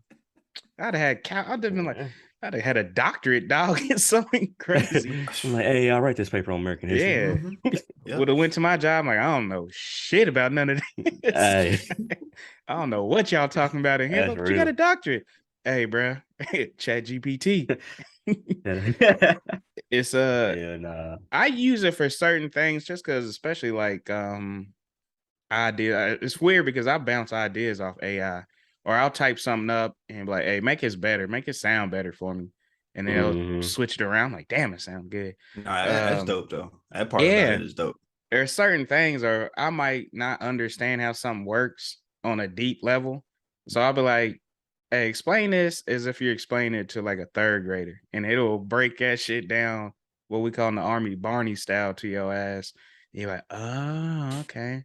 I'd have been like, I'd have had a doctorate, dog. It's something crazy. I'm like, hey, I'll write this paper on American history. Yeah. Would have went to my job. I'm like, I don't know shit about none of this. I don't know what y'all talking about in here, but you got a doctorate. Hey, bro, Chat GPT. It's I use it for certain things just because, especially like idea. It's weird because I bounce ideas off AI, or I'll type something up and be like, "Hey, make this better, make it sound better for me," and then it'll switch it around. Like, damn, it sounds good. That's dope though. That part about it is dope. There are certain things, or I might not understand how something works on a deep level, so I'll be like, "Hey, explain this as if you're explaining it to like a third grader," and it'll break that shit down, what we call in the Army Barney style, to your ass. You're like, "Oh, okay."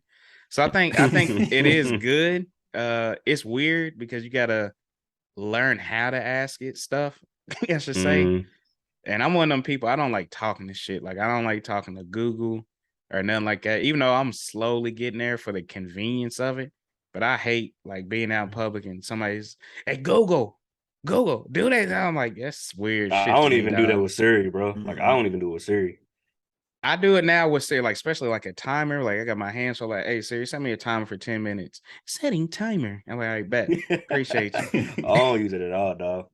So I think it is good. It's weird because you gotta learn how to ask it stuff, I should say. And I'm one of them people, I don't like talking to shit. Like I don't like talking to Google or nothing like that, even though I'm slowly getting there for the convenience of it. But I hate like being out in public and somebody's, "Hey, Google, do that." And I'm like, that's weird shit. I don't even do that with Siri, bro. Like I don't even do it with Siri. I do it now with Siri, like especially like a timer. Like I got my hands so like, "Hey Siri, set me a timer for 10 minutes. Setting timer." I'm like, "All right, bet. Appreciate you." I don't use it at all, dog.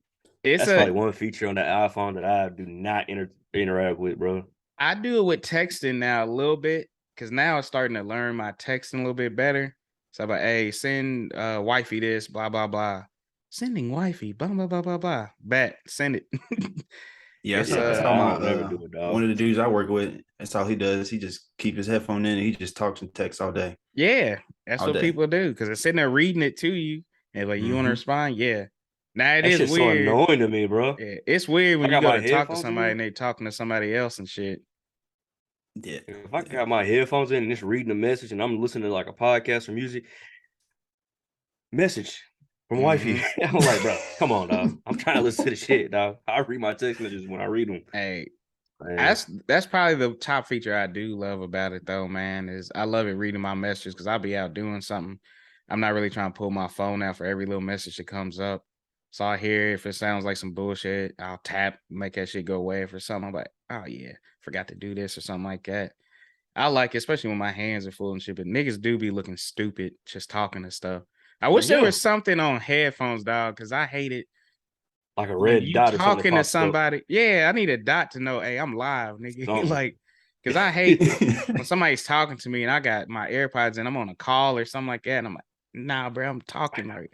That's probably one feature on the iPhone that I do not interact with, bro. I do it with texting now a little bit because now I'm starting to learn my texting a little bit better. So I'm like, "Hey, send wifey this, blah blah blah." Sending wifey, blah blah blah blah blah. Bet, send it. That's how one of the dudes I work with, that's all he does. He just keep his headphone in and he just talks and texts all day. Yeah, that's what people do because they're sitting there reading it to you and like, you want to respond? Yeah. Now it is weird. So annoying to me, bro. Yeah, it's weird when you go to talk to somebody and they talking to somebody else and shit. Yeah. If I got my headphones in and just reading a message and I'm listening to like a podcast or music, message from wifey. I'm like, bro, come on, dog. I'm trying to listen to the shit, dog. I read my text messages when I read them. Hey, that's probably the top feature I do love about it, though, man. Is I love it reading my messages because I'll be out doing something. I'm not really trying to pull my phone out for every little message that comes up. So I hear if it sounds like some bullshit, I'll tap, make that shit go away. For something, I'm like, oh yeah, forgot to do this or something like that. I like it, especially when my hands are full and shit. But niggas do be looking stupid just talking and stuff. I wish there was something on headphones, dog, because I hate it. Like a red dot or something. Talking to somebody. Up. Yeah, I need a dot to know, hey, I'm live, nigga. Like, because I hate when somebody's talking to me and I got my AirPods and I'm on a call or something like that. And I'm like, nah, bro, I'm talking. Like,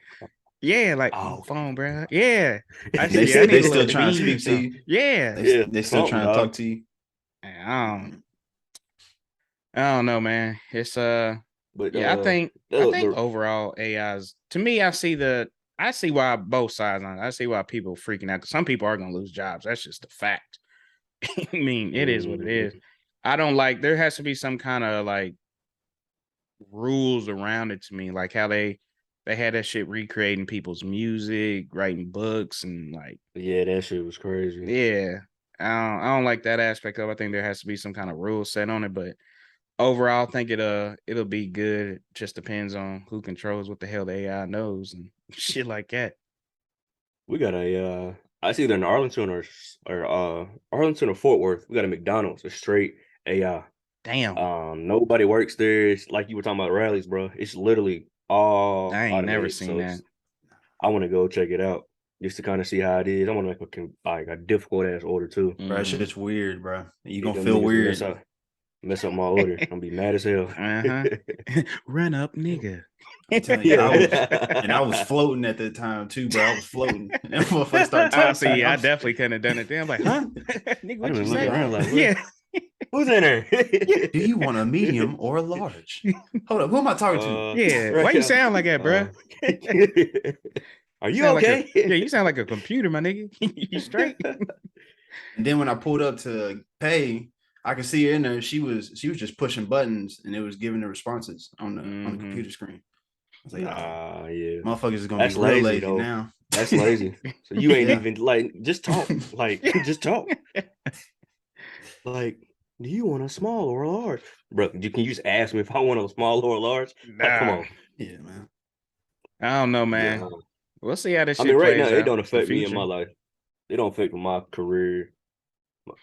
yeah, like phone, bro. Yeah. They still trying to speak to you. Yeah. They still trying to talk to you. I don't know, man. It's but yeah, I think overall AI's, to me, I see why both sides on it. I see why people are freaking out, because some people are gonna lose jobs. That's just a fact. I mean, it is what it is. I don't like, there has to be some kind of like rules around it to me, like how they had that shit recreating people's music, writing books, and like, yeah, that shit was crazy. Yeah. I don't like that aspect of it. I think there has to be some kind of rule set on it, but overall, I think it'll be good. It just depends on who controls what the hell the AI knows and shit like that. We got I see either in Arlington or Arlington or Fort Worth. We got a McDonald's, a straight AI. Damn. Nobody works there. It's like you were talking about rallies, bro. It's literally all. I ain't never seen that. I want to go check it out just to kind of see how it is. I want to make a difficult ass order too. Bro, that shit's weird, bro. You gonna feel weird. Mess up my order. I'm gonna be mad as hell. Run up, nigga. I'm telling you, I was floating at the time too, bro. I was floating. And that motherfucker started talking. I definitely couldn't have done it then. I'm like, huh? Nigga, what you say? Like, yeah. Who's in there? Do you want a medium or a large? Hold up, who am I talking to? Yeah, why you sound like that, bro? Are you okay? You sound like a computer, my nigga. You straight? And then when I pulled up to pay, I could see her in there. She was just pushing buttons, and it was giving the responses on the computer screen. I was like, yeah, motherfuckers is gonna be real lazy now. That's lazy. So you ain't even like, just talk, like just talk. Like, do you want a small or a large, bro? Can you just ask me if I want a small or a large? Nah. Like, come on. Yeah, man. I don't know, man. Yeah. We'll see how this shit right plays now, out. it don't affect me in my life. It don't affect my career,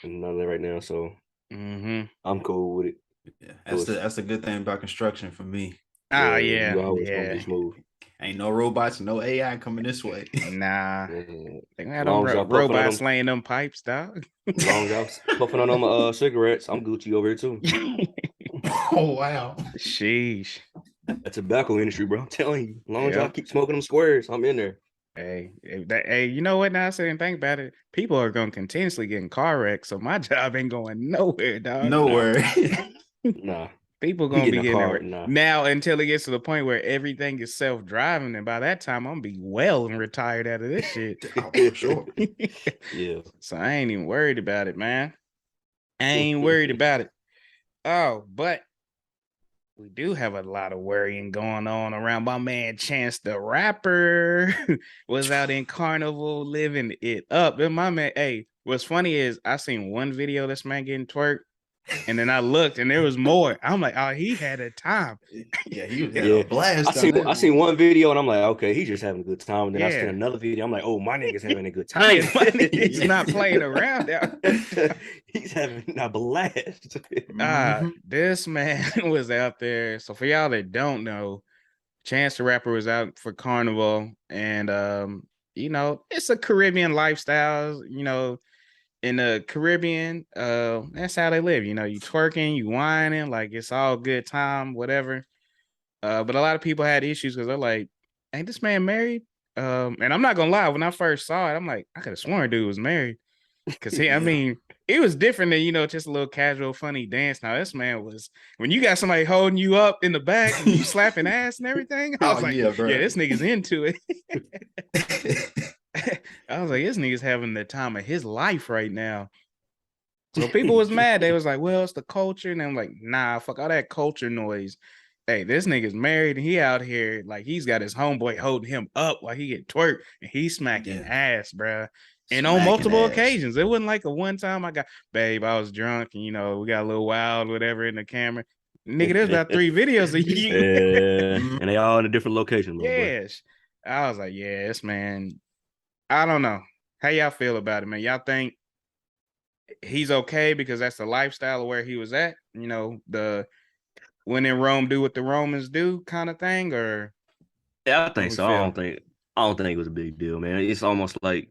none of that right now. So I'm cool with it. Yeah, that's the good thing about construction for me. Yeah. You always gonna be smooth. Ain't no robots, no AI coming this way. Nah. They had them robots laying them pipes, dog. As long as I was puffing on them cigarettes, I'm Gucci over here too. Oh wow. Sheesh. The tobacco industry, bro. I'm telling you. As long as y'all keep smoking them squares, I'm in there. Hey, you know what? Now I sit and think about it. People are going to continuously get in car wrecks, so my job ain't going nowhere, dog. Nowhere. Nah. People gonna be getting there now until it gets to the point where everything is self-driving, and by that time I'm gonna be well and retired out of this shit. For sure. Yeah. So I ain't even worried about it, man. I ain't worried about it. Oh, but we do have a lot of worrying going on around my man Chance the Rapper. Was out in Carnival living it up. And my man, hey, what's funny is I seen one video of this man getting twerked. And then I looked, and there was more. I'm like, oh, he had a time. Yeah, he had a blast. I seen one video, and I'm like, okay, he's just having a good time. And then I seen another video. I'm like, oh, my nigga's having a good time. He's not playing around out. He's having a blast. This man was out there. So for y'all that don't know, Chance the Rapper was out for Carnival, and it's a Caribbean lifestyle. In the Caribbean, that's how they live. You twerking, you whining, like it's all good time, whatever. But a lot of people had issues because they're like, ain't this man married? And I'm not gonna lie, when I first saw it, I'm like, I could have sworn dude was married. Cause I mean, it was different than, just a little casual, funny dance. Now, this man was, when you got somebody holding you up in the back and you slapping ass and everything, I was like, yeah, this nigga's into it. I was like, this nigga's having the time of his life right now. So people was mad. They was like, well, it's the culture. And I'm like, nah, fuck all that culture noise. Hey, this nigga's married and he out here, like, he's got his homeboy holding him up while he get twerked and he's smacking ass, bro. And on multiple occasions. It wasn't like a one time I got, babe, I was drunk and, we got a little wild, whatever, in the camera. Nigga, there's about 3 videos of you. And they all in a different location. Yes. I was like, yes, man. I don't know. How y'all feel about it, man? Y'all think he's okay because that's the lifestyle of where he was at. You know, the when in Rome, do what the Romans do kind of thing, or yeah, I think so. I don't think it was a big deal, man. It's almost like,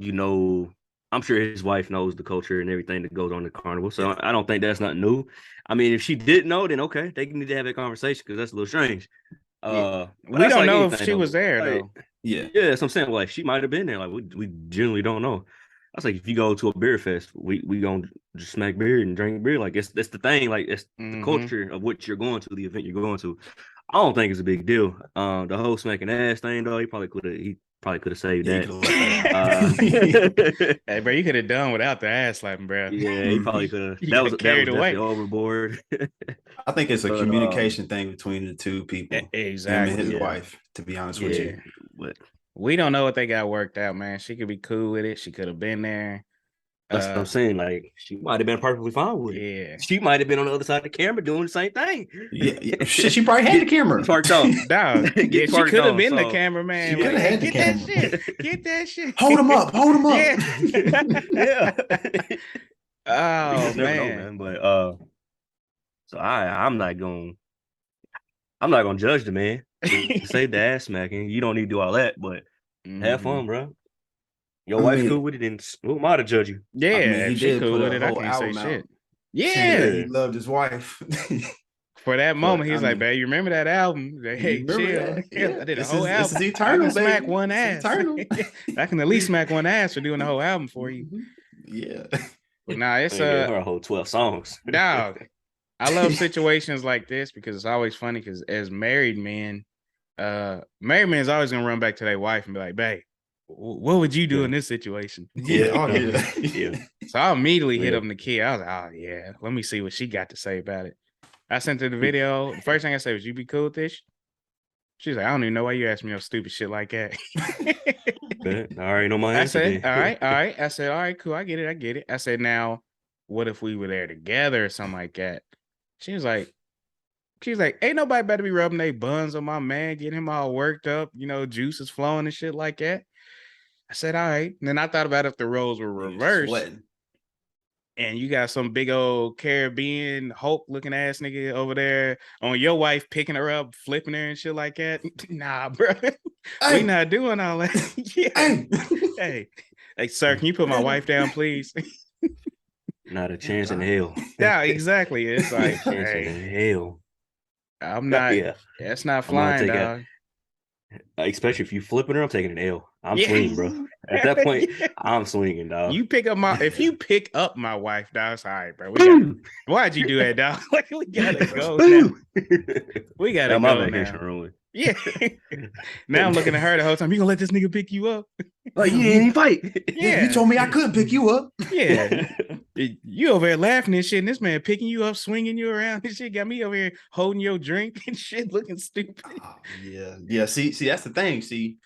I'm sure his wife knows the culture and everything that goes on the carnival. So I don't think that's nothing new. I mean, if she didn't know, then okay, they need to have that conversation because that's a little strange. We don't know if she was there though. Yeah, that's what I'm saying. Like, she might have been there. Like, we generally don't know. I was like, if you go to a beer fest, we gonna just smack beer and drink beer. Like, that's the thing. Like, it's the culture of what you're going to, the event you're going to. I don't think it's a big deal. The whole smacking ass thing, though, he probably could have saved that. Hey, bro, you could have done without the ass slapping, bro. Yeah, he probably could have. That was definitely overboard. I think it's a communication thing between the two people. Exactly. Him and his wife, to be honest with you. But we don't know what they got worked out, man. She could be cool with it. She could have been there. That's what I'm saying. Like, she might have been perfectly fine with it. Yeah. She might have been on the other side of the camera doing the same thing. Yeah. She probably had the camera. Parked off. Dog. Yeah, she could have been the cameraman. She could have had the camera. Get that shit. Hold him up. Yeah. Oh, man. But so I'm not gonna judge the man. Save the ass smacking. You don't need to do all that, but have fun, bro. Your wife cool with it, and who am I to judge you? Yeah, he she cool with it. I can't say shit. Yeah, he loved his wife. For that moment, he's like, "Babe, you remember that album? Hey, chill. Yeah. I did a whole album. This is eternal, I can smack one ass. I can at least smack one ass for doing the whole album for you." Yeah. But nah, it's her whole 12 songs. Dog. I love situations like this because it's always funny because as married men's always gonna run back to their wife and be like, "Babe, what would you do in this situation?" Yeah. So I immediately hit up the kid. I was like, "Oh yeah, let me see what she got to say about it." I sent her the video. The first thing I said was, "You be cool with this?" She's like, "I don't even know why you asked me no stupid shit like that." I already know my answer. I said, all right. I said, all right, cool. I get it. I said, now, what if we were there together or something like that? She was like, ain't nobody better be rubbing their buns on my man, getting him all worked up, juice is flowing and shit like that. I said, all right. And then I thought about if the roles were reversed. And you got some big old Caribbean Hulk looking ass nigga over there on your wife picking her up, flipping her and shit like that. Nah, bro. We not doing all that. Hey, sir, can you put my wife down, please? Not a chance in hell. Yeah, exactly. It's like, chance in hell. I'm not. Yeah, that's not flying, dog. Especially if you flipping her, I'm taking an L. I'm swinging, bro. At that point, I'm swinging, dog. If you pick up my wife, dog, it's all right, bro. Why'd you do that, dog? Like, we gotta go now. We gotta go my vacation ruined. Yeah. Now I'm looking at her the whole time. You gonna let this nigga pick you up? Like, you didn't even fight. Yeah. You told me I couldn't pick you up. Yeah. You over here laughing and shit, and this man picking you up, swinging you around and shit, got me over here holding your drink and shit, looking stupid. Oh, yeah. Yeah. See, that's the thing. See,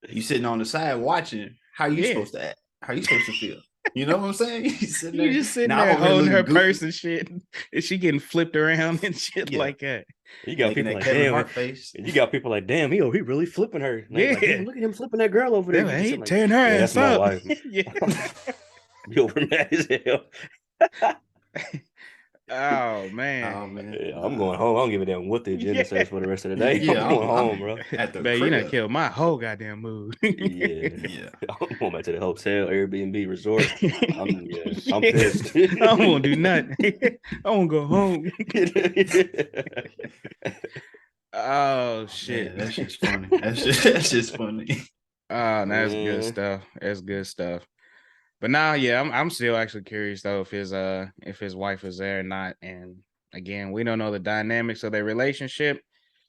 you sitting on the side watching. How you supposed to act? How you supposed to feel? You know what I'm saying? You just sitting there holding her purse and shit, and she getting flipped around and shit like that. You got people like, damn. You got people like, damn, he really flipping her. Yeah. Like, damn, look at him flipping that girl over there. He tearing her ass up. My wife. You over mad as hell. Oh man. Yeah, I'm going home. I don't give a damn what the agenda says for the rest of the day. I'm going home, bro. Man, you done killed my whole goddamn mood. Yeah. I'm going back to the hotel, Airbnb, resort. I'm pissed. I don't want to do nothing. I want to go home. Oh shit. Man, that's just funny. That's just funny. Oh, that's good stuff. That's good stuff. But now, yeah, I'm still actually curious though if his wife is there or not. And again, we don't know the dynamics of their relationship.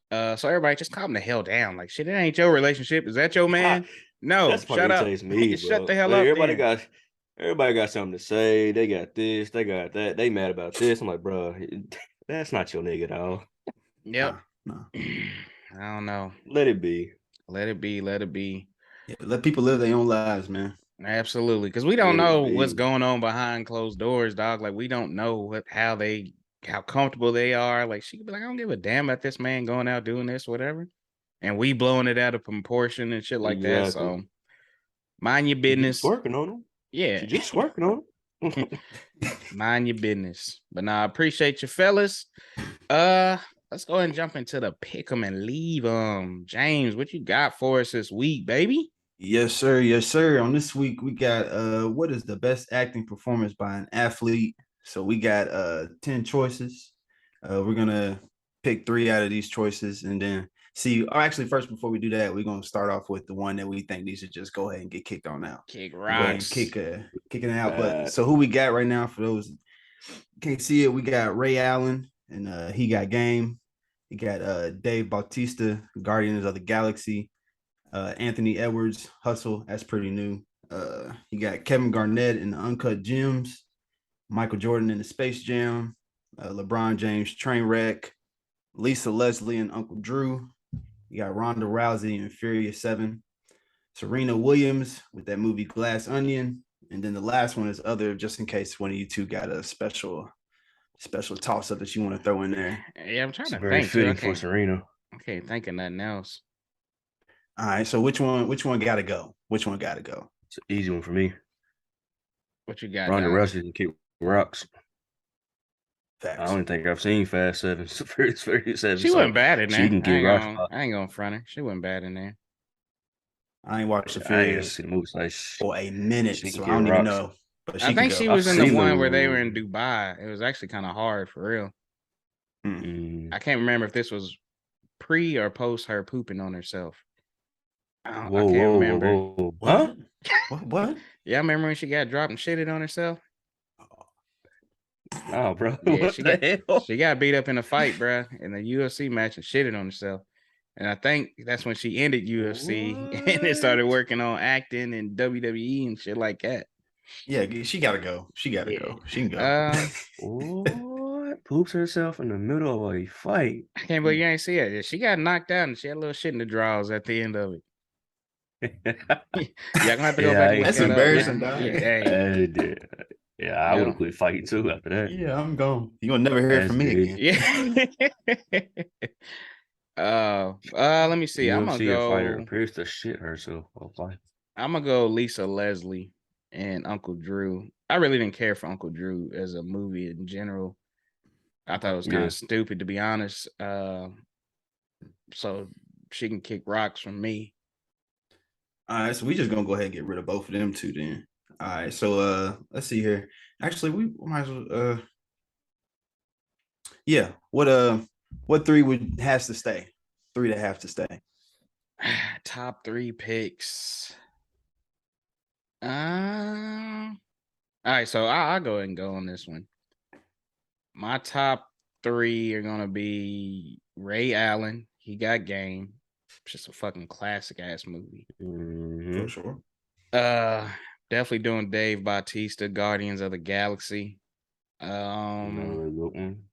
So everybody just calm the hell down. Like, shit, it ain't your relationship. Is that your man? No, shut up. Shut the hell up. Everybody got something to say. They got this, they got that. They mad about this. I'm like, bro, that's not your nigga, dog. Yep. No. I don't know. Let it be. Let it be. Yeah, let people live their own lives, man. Absolutely, because we don't know what's going on behind closed doors, dog. Like, we don't know how comfortable they are. Like, she could be like, I don't give a damn about this man going out doing this, whatever, and we blowing it out of proportion and shit like that. So, mind your business. Working on them. Yeah, just working on them. Mind your business. But nah, I appreciate you, fellas. Let's go ahead and jump into the pick 'em and leave 'em. James, what you got for us this week, baby? Yes, sir. Yes, sir. On this week, we got what is the best acting performance by an athlete? So we got 10 choices. We're gonna pick 3 out of these choices and then see. Or actually, first, before we do that, we're gonna start off with the one that we think needs to just go ahead and get kicked on out. Kick Go ahead and rocks. kicking it out. But so who we got right now for those can't see it? We got Ray Allen and he got game. He got Dave Bautista, Guardians of the Galaxy. Anthony Edwards, Hustle, that's pretty new. You got Kevin Garnett in the Uncut Gems, Michael Jordan in the Space Jam, LeBron James, Trainwreck, Lisa Leslie and Uncle Drew. You got Ronda Rousey in Furious 7, Serena Williams with that movie Glass Onion, and then the last one is other, just in case one of you two got a special toss up that you want to throw in there. Yeah, I'm trying to very think. fitting for Serena. I can't think of nothing else. All right, so which one gotta go? Which one gotta go? It's an easy one for me. What you got? Ronda Rousey can kick rocks. Facts. I don't think I've seen Fast 7. She wasn't bad in there. She can kick rocks. I ain't gonna front her. She wasn't bad in there. I ain't watched the Furious for a minute, so I don't even know. But I think she was in the one where they were in Dubai. It was actually kind of hard for real. I can't remember if this was pre or post her pooping on herself. I can't remember. Huh? What? Yeah, I remember when she got dropped and shitted on herself. Oh, bro. Yeah, she got beat up in a fight, bro, in the UFC match and shitted on herself. And I think that's when she ended UFC and then started working on acting and WWE and shit like that. Yeah, she gotta go. She gotta go. She can go. What? Poops herself in the middle of a fight. I can't believe you ain't see it. She got knocked out and she had a little shit in the drawers at the end of it. Y'all gonna have to go back and look that's that embarrassing, dog. Yeah, I would have quit fighting too after that. Yeah, I'm gone. You gonna never hear from me again. Yeah. Let me see. I'm gonna go. Fighter appears to shit herself. I'm gonna go Lisa Leslie and Uncle Drew. I really didn't care for Uncle Drew as a movie in general. I thought it was kind of stupid, to be honest. So she can kick rocks from me. All right, so we just gonna go ahead and get rid of both of them two then. All right, so let's see here. Actually, we might as well yeah. What 3 has to stay? 3 that have to stay. Top 3 picks. All right, so I'll go ahead and go on this one. My top 3 are gonna be Ray Allen. He got game. It's just a fucking classic ass movie. For sure. Definitely doing Dave Bautista, Guardians of the Galaxy. Another good one.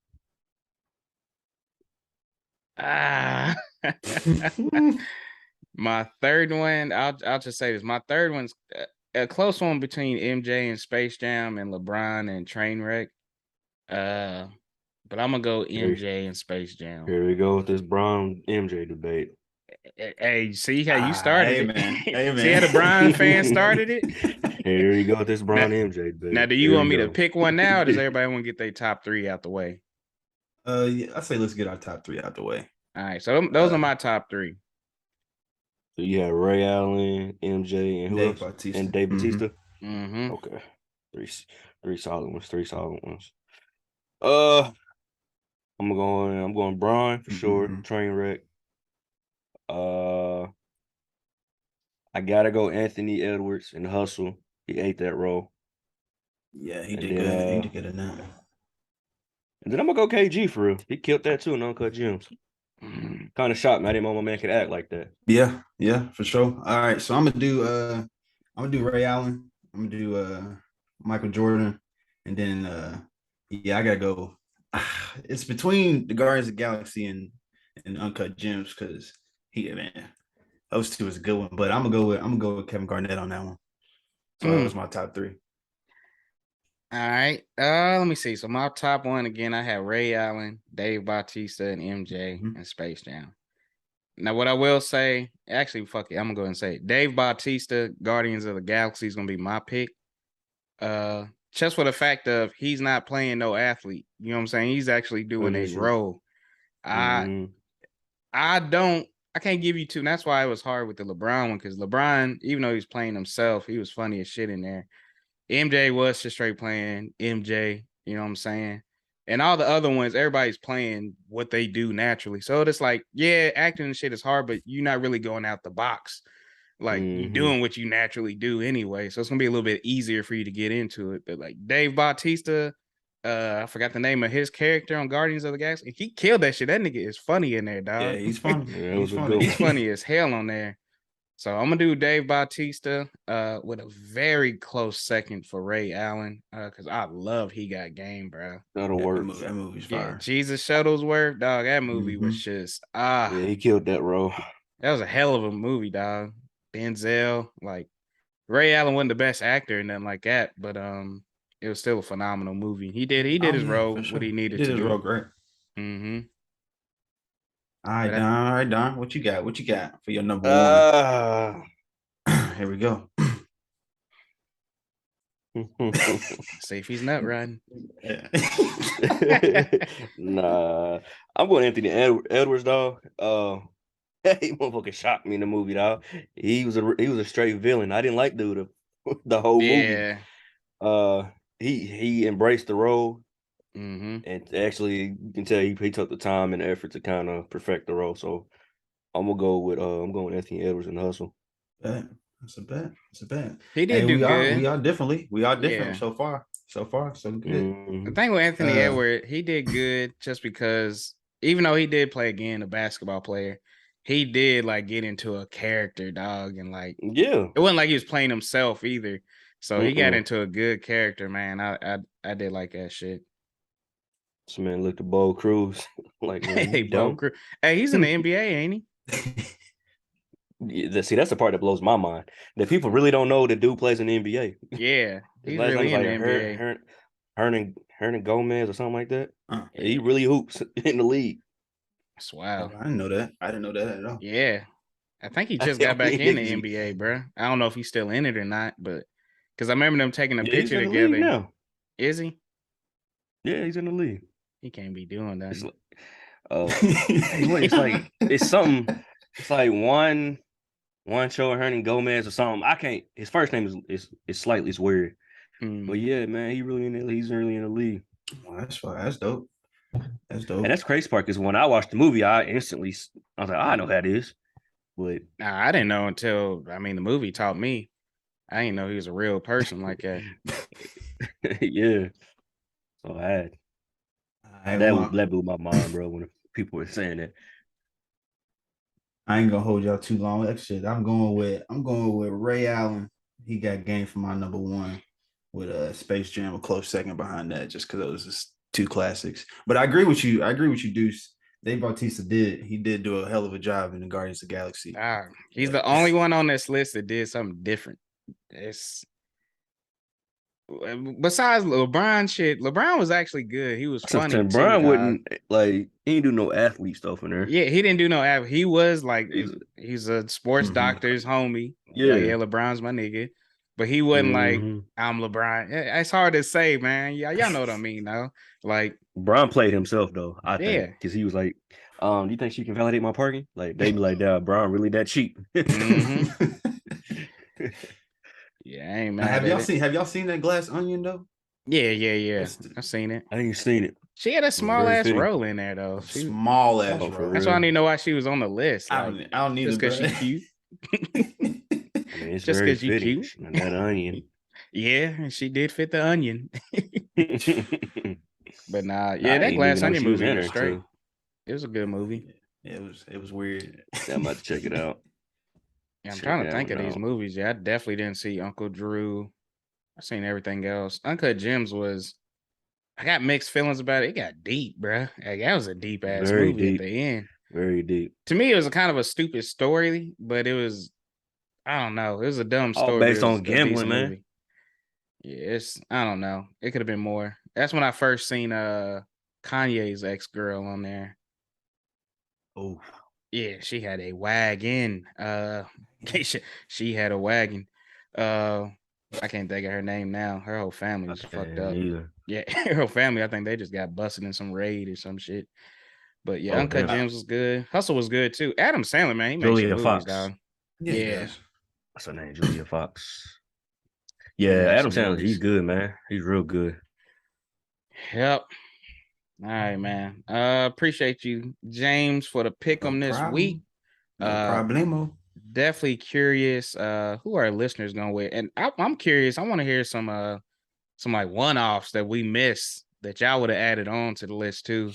My third one, I'll just say this. My third one's a close one between MJ and Space Jam and LeBron and Trainwreck. But I'm gonna go MJ and Space Jam. Here we go with this Bron MJ debate. Hey, see how you started it, man. Hey, man. See how the Bron fan started it. Here you go with this Bron MJ debate. Now, do you want me to pick one now, or does everybody want to get their top 3 out the way? Yeah, I say let's get our top 3 out the way. All right, so those are my top 3. So you have Ray Allen, MJ, and who Dave else? Bautista. And Dave Bautista. Okay, three solid ones. I'm going Bron for sure. Trainwreck. I gotta go Anthony Edwards in Hustle. He ate that role. Yeah, he did good. He did good in that. And then I'm gonna go KG for real. He killed that too in Uncut Gems. Kind of shocked me. I didn't know my man could act like that. Yeah, for sure. All right, so I'm gonna do Ray Allen. I'm gonna do Michael Jordan, and then I gotta go. It's between the Guardians of the Galaxy and Uncut Gems because those two is a good one. But I'm gonna go with Kevin Garnett on that one. So that was my top 3. All right. Let me see. So my top 1 again, I have Ray Allen, Dave Bautista, and MJ and Space Jam. Now, what I will say, actually, fuck it, I'm gonna go ahead and say it. Dave Bautista, Guardians of the Galaxy is gonna be my pick. just for the fact of he's not playing no athlete. You know what I'm saying? He's actually doing a role. I can't give you two. And that's why it was hard with the LeBron one, because LeBron, even though he's playing himself, he was funny as shit in there. MJ was just straight playing MJ, you know what I'm saying? And all the other ones, everybody's playing what they do naturally. So it's like, yeah, acting and shit is hard, but you're not really going out the box. Like you doing what you naturally do anyway. So it's gonna be a little bit easier for you to get into it. But like Dave Bautista, I forgot the name of his character on Guardians of the Galaxy. He killed that shit. That nigga is funny in there, dog. Yeah, he's funny. Yeah, he's funny. He's funny as hell on there. So I'm gonna do Dave Bautista with a very close second for Ray Allen because I love He Got Game, bro. That'll work. That movie's fire. Yeah, Jesus Shuttlesworth, dog. That movie was just yeah, he killed that role. That was a hell of a movie, dog. Denzel, like Ray Allen wasn't the best actor and nothing like that, but it was still a phenomenal movie. He did his role what he needed to do. He did his role great. Mm-hmm. All right, Don. What you got? What you got for your number one? Here we go. See if he's nut riding. Nah, I'm going Anthony Edwards, dog. He motherfucking shocked me in the movie, dog. He was a straight villain. I didn't like the whole movie. He embraced the role. And actually, you can tell he took the time and effort to kind of perfect the role. So I'm gonna go with going Anthony Edwards in Hustle. That's a bet. He did do good. We are different so far. So good. The thing with Anthony Edwards, he did good just because even though he did play again a basketball player, he did like get into a character, dog, and like it wasn't like he was playing himself either. So he got into a good character, man. I did like that shit. This man looked at Bo Cruz like, hey, Bo Cruz. Hey, he's in the NBA, ain't he? Yeah, see, that's the part that blows my mind. That people really don't know the dude plays in the NBA. Yeah, he's really in the NBA. Hernan Gomez or something like that. He really hoops in the league. That's wild. I didn't know that. I didn't know that at all. Yeah, I think he just got back in the NBA, bro. I don't know if he's still in it or not, but because I remember them taking a picture together. Now. Is he? Yeah, he's in the league. He can't be doing that. It's like it's something. It's like one show Hernan Gomez or something. I can't. His first name is slightly weird, but yeah, man, he's really in the league. Well, that's fine. That's dope. That's dope. And that's crazy part because when I watched the movie, I was like, I know who that is, but I didn't know until the movie taught me. I didn't know he was a real person like that. Yeah, so that blew my mind, bro. When people were saying that. I ain't gonna hold y'all too long. That shit. I'm going with Ray Allen. He Got Game for my number one, with Space Jam a close second behind that, just because those are two classics. But I agree with you. Deuce. Dave Bautista did do a hell of a job in the Guardians of the Galaxy. He's the only one on this list that did something different. Besides LeBron shit, LeBron was actually good. He was funny. LeBron wouldn't he didn't do no athlete stuff in there. Yeah, he didn't do no athlete. He was like he's a sports doctor's homie. Yeah, LeBron's my nigga. But he wasn't like I'm LeBron. It's hard to say, man. Y'all know what I mean, though. Like LeBron played himself though. I think because he was like, do you think she can validate my parking? Like they be like, LeBron really that cheap? Yeah, I ain't mad. Have y'all seen that Glass Onion though? Yeah. I've seen it. I ain't seen it. She had a small ass role in there though. Small ass role. That's why I don't even know why she was on the list. Like, I don't need just because she's cute. It's just because you cute. That onion. Yeah, and she did fit the onion. But that Glass Onion movie was straight. It was a good movie. Yeah, it was weird. Yeah, I'm about to check it out. Yeah, I'm trying to think of these movies. Yeah, I definitely didn't see Uncle Drew. I've seen everything else. Uncut Gems I got mixed feelings about it. It got deep, bro. Like, that was a deep ass movie at the end. Very deep. To me, it was a kind of a stupid story, but it was, I don't know. It was a dumb story. All based on gambling, man. Movie. Yeah, I don't know. It could have been more. That's when I first seen Kanye's ex-girl on there. Oh. Yeah, she had a wagon. She had a wagon. I can't think of her name now. Her whole family is fucked up. Either. Yeah, her whole family. I think they just got busted in some raid or some shit. But yeah, Oh, Uncut damn. Gems was good. Hustle was good too. Adam Sandler, man, he made some Julia movies, Fox. dog. Yeah, Yeah. What's her name? Julia Fox. He Yeah, made Adam some Sandler, movies. he's good, man. He's real good. Yep. All right, man. Appreciate you, James, for the pick 'em this week. No problemo. Definitely curious. Who our listeners gonna with? And I'm curious. I want to hear some like one-offs that we missed that y'all would have added on to the list too.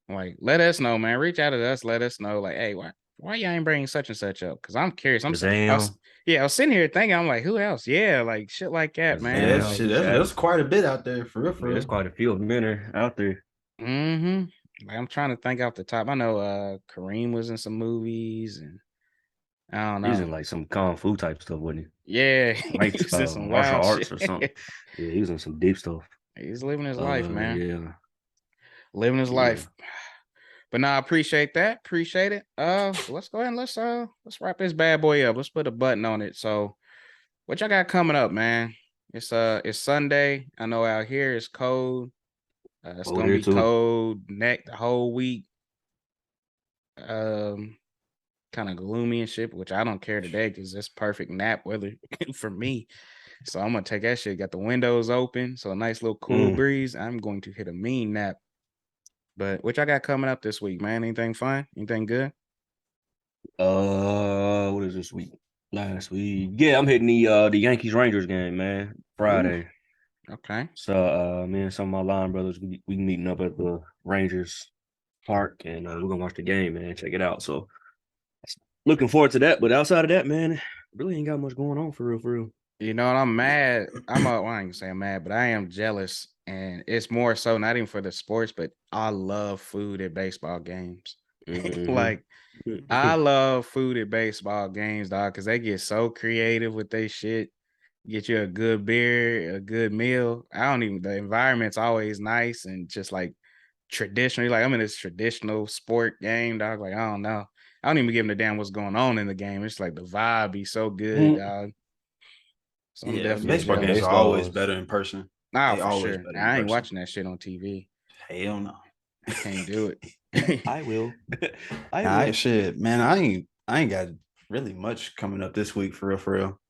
Like, let us know, man. Reach out to us. Let us know, like, hey, why y'all ain't bringing such and such up? Because I'm curious. I was sitting here thinking, I'm like, who else? Yeah, like shit like that, man. Yeah, like, that's quite a bit out there for real. There's quite a few of men out there. Mm-hmm. Like, I'm trying to think off the top. I know Kareem was in some movies, and I don't know. He's in like some kung fu type stuff, wasn't he? Yeah, like he's in some martial wild arts shit. or something. Yeah, he was in some deep stuff. He's living his life, man. Yeah, living his life. But no, I appreciate that. Appreciate it. So let's go ahead and let's wrap this bad boy up. Let's put a button on it. So, what y'all got coming up, man? It's Sunday. I know out here it's cold. It's gonna be cold the whole week. Kind of gloomy and shit, which I don't care today because it's perfect nap weather for me. So I'm gonna take that shit. Got the windows open, so a nice little cool breeze. I'm going to hit a mean nap. But what y'all got coming up this week, man? Anything fun? Anything good? What is this week? Last week. Yeah, I'm hitting the Yankees Rangers game, man. Friday. Ooh. Okay. So me and some of my line brothers, we meeting up at the Rangers Park, and we're gonna watch the game, man. Check it out. So looking forward to that. But outside of that, man, really ain't got much going on for real. You know what? I'm mad. Well, I ain't gonna say I'm mad, but I am jealous. And it's more so not even for the sports, but I love food at baseball games. Like, I love food at baseball games, dog, because they get so creative with their shit. Get you a good beer, a good meal. The environment's always nice and just like traditionally, like I'm in this traditional sport game, dog. Like, I don't know. I don't even give them a damn what's going on in the game. It's like the vibe be so good, dog. So I'm definitely baseball games are always better in person. Nah, for sure. I ain't watching that shit on TV. Hell no. I can't do it. I will. Shit, man. I ain't got really much coming up this week for real.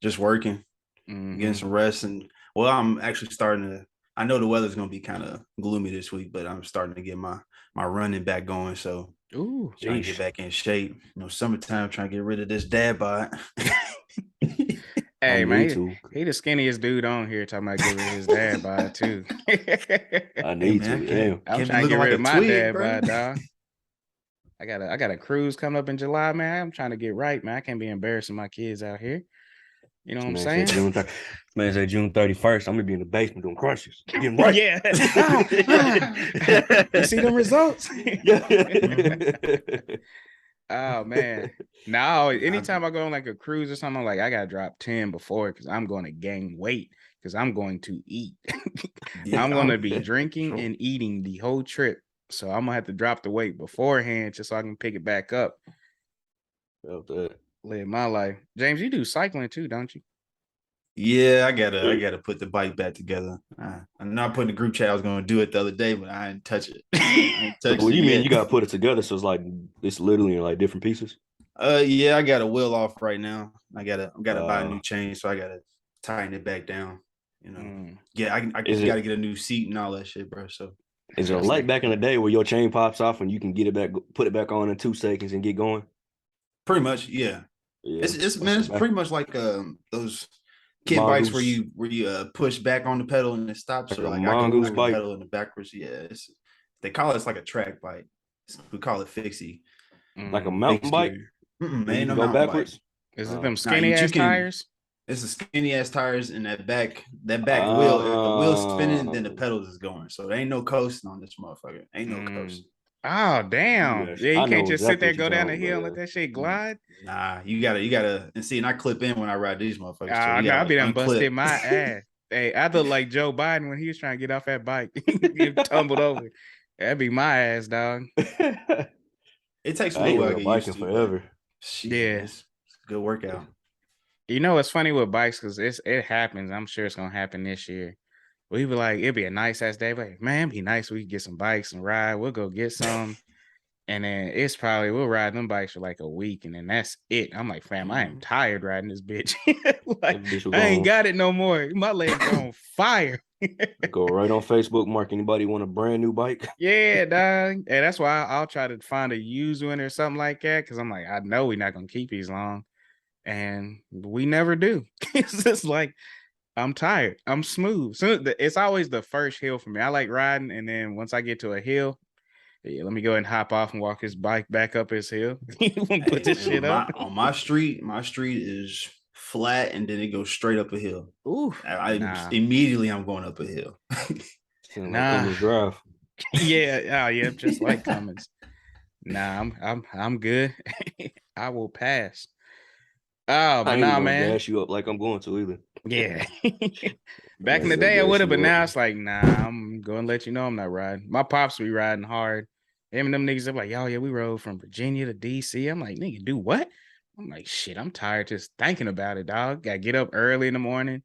Just working, getting some rest, and I'm actually starting to. I know the weather's gonna be kind of gloomy this week, but I'm starting to get my running back going. So, trying to get back in shape. Summertime, trying to get rid of this dad bod. Hey, man, he the skinniest dude on here talking about getting rid of his dad bod too. I need to. Damn. I'm trying to get rid of my dad bod, dog. I got a cruise coming up in July, man. I'm trying to get right, man. I can't be embarrassing my kids out here. You know what I'm saying? Man said June 31st. I'm gonna be in the basement doing crunches. Getting right. Yeah. You see them results? Oh man. No, anytime I go on like a cruise or something, I'm like, I gotta drop 10 before because I'm going to gain weight because I'm going to eat. I'm gonna be drinking and eating the whole trip. So I'm gonna have to drop the weight beforehand just so I can pick it back up. Live my life. James, you do cycling too, don't you? Yeah, I gotta put the bike back together. I'm not putting the group chat. I was gonna do it the other day, but I didn't touch it. What do you mean you gotta put it together? So it's literally in like different pieces. Yeah, I got a wheel off right now. I gotta buy a new chain, so I gotta tighten it back down. Yeah, I gotta get a new seat and all that shit, bro. So is it like back in the day where your chain pops off and you can get it back, put it back on in 2 seconds and get going? Pretty much, yeah. It's pretty much like those kid bikes where you push back on the pedal and it stops. So like I can move the pedal in the backwards. Yeah, they call it like a track bike. We call it fixie. Like a mountain bike. Man, no go backwards. Bike. Is it them skinny ass tires? It's the skinny ass tires and that back wheel. If the wheel's spinning, then the pedals is going. So there ain't no coasting on this motherfucker. Ain't no coasting. Oh damn! Yeah, you can't just sit there, go down the hill, and let that shit glide. Nah, you gotta, and I clip in when I ride these motherfuckers. So I'll be done busted my ass. Hey, I look like Joe Biden when he was trying to get off that bike, he tumbled over. That'd be my ass, dog. It takes a little while to get used to forever. Yeah, it's a good workout. You know, it's funny with bikes because it happens. I'm sure it's gonna happen this year. We be like, it'd be a nice ass day. Like, man, it'd be nice. We could get some bikes and ride. We'll go get some. And then it's probably we'll ride them bikes for like a week, and then that's it. I'm like, fam, I am tired riding this bitch. Like, bitch I ain't got it no more. My legs are on fire. Go right on Facebook, mark anybody want a brand new bike. Yeah, dog. And that's why I'll try to find a used one or something like that. Cause I'm like, I know we're not gonna keep these long. And we never do. It's just like I'm tired. I'm smooth. So it's always the first hill for me. I like riding, and then once I get to a hill, yeah, let me go ahead and hop off and walk his bike back up his hill. Put this shit up. On my street is flat, and then it goes straight up a hill. Ooh, immediately I'm going up a hill. Like drive. Yeah, oh yeah, just like Cummins. Nah, I'm good. I will pass. Oh, but nah, man. Dash you up like I'm going to either. Yeah. Back in the day, I would have, but now it's like, nah, I'm going to let you know I'm not riding. My pops be riding hard. Him and them niggas are like, yo, yeah, we rode from Virginia to DC. I'm like, nigga, do what? I'm like, shit, I'm tired just thinking about it, dog. Got to get up early in the morning.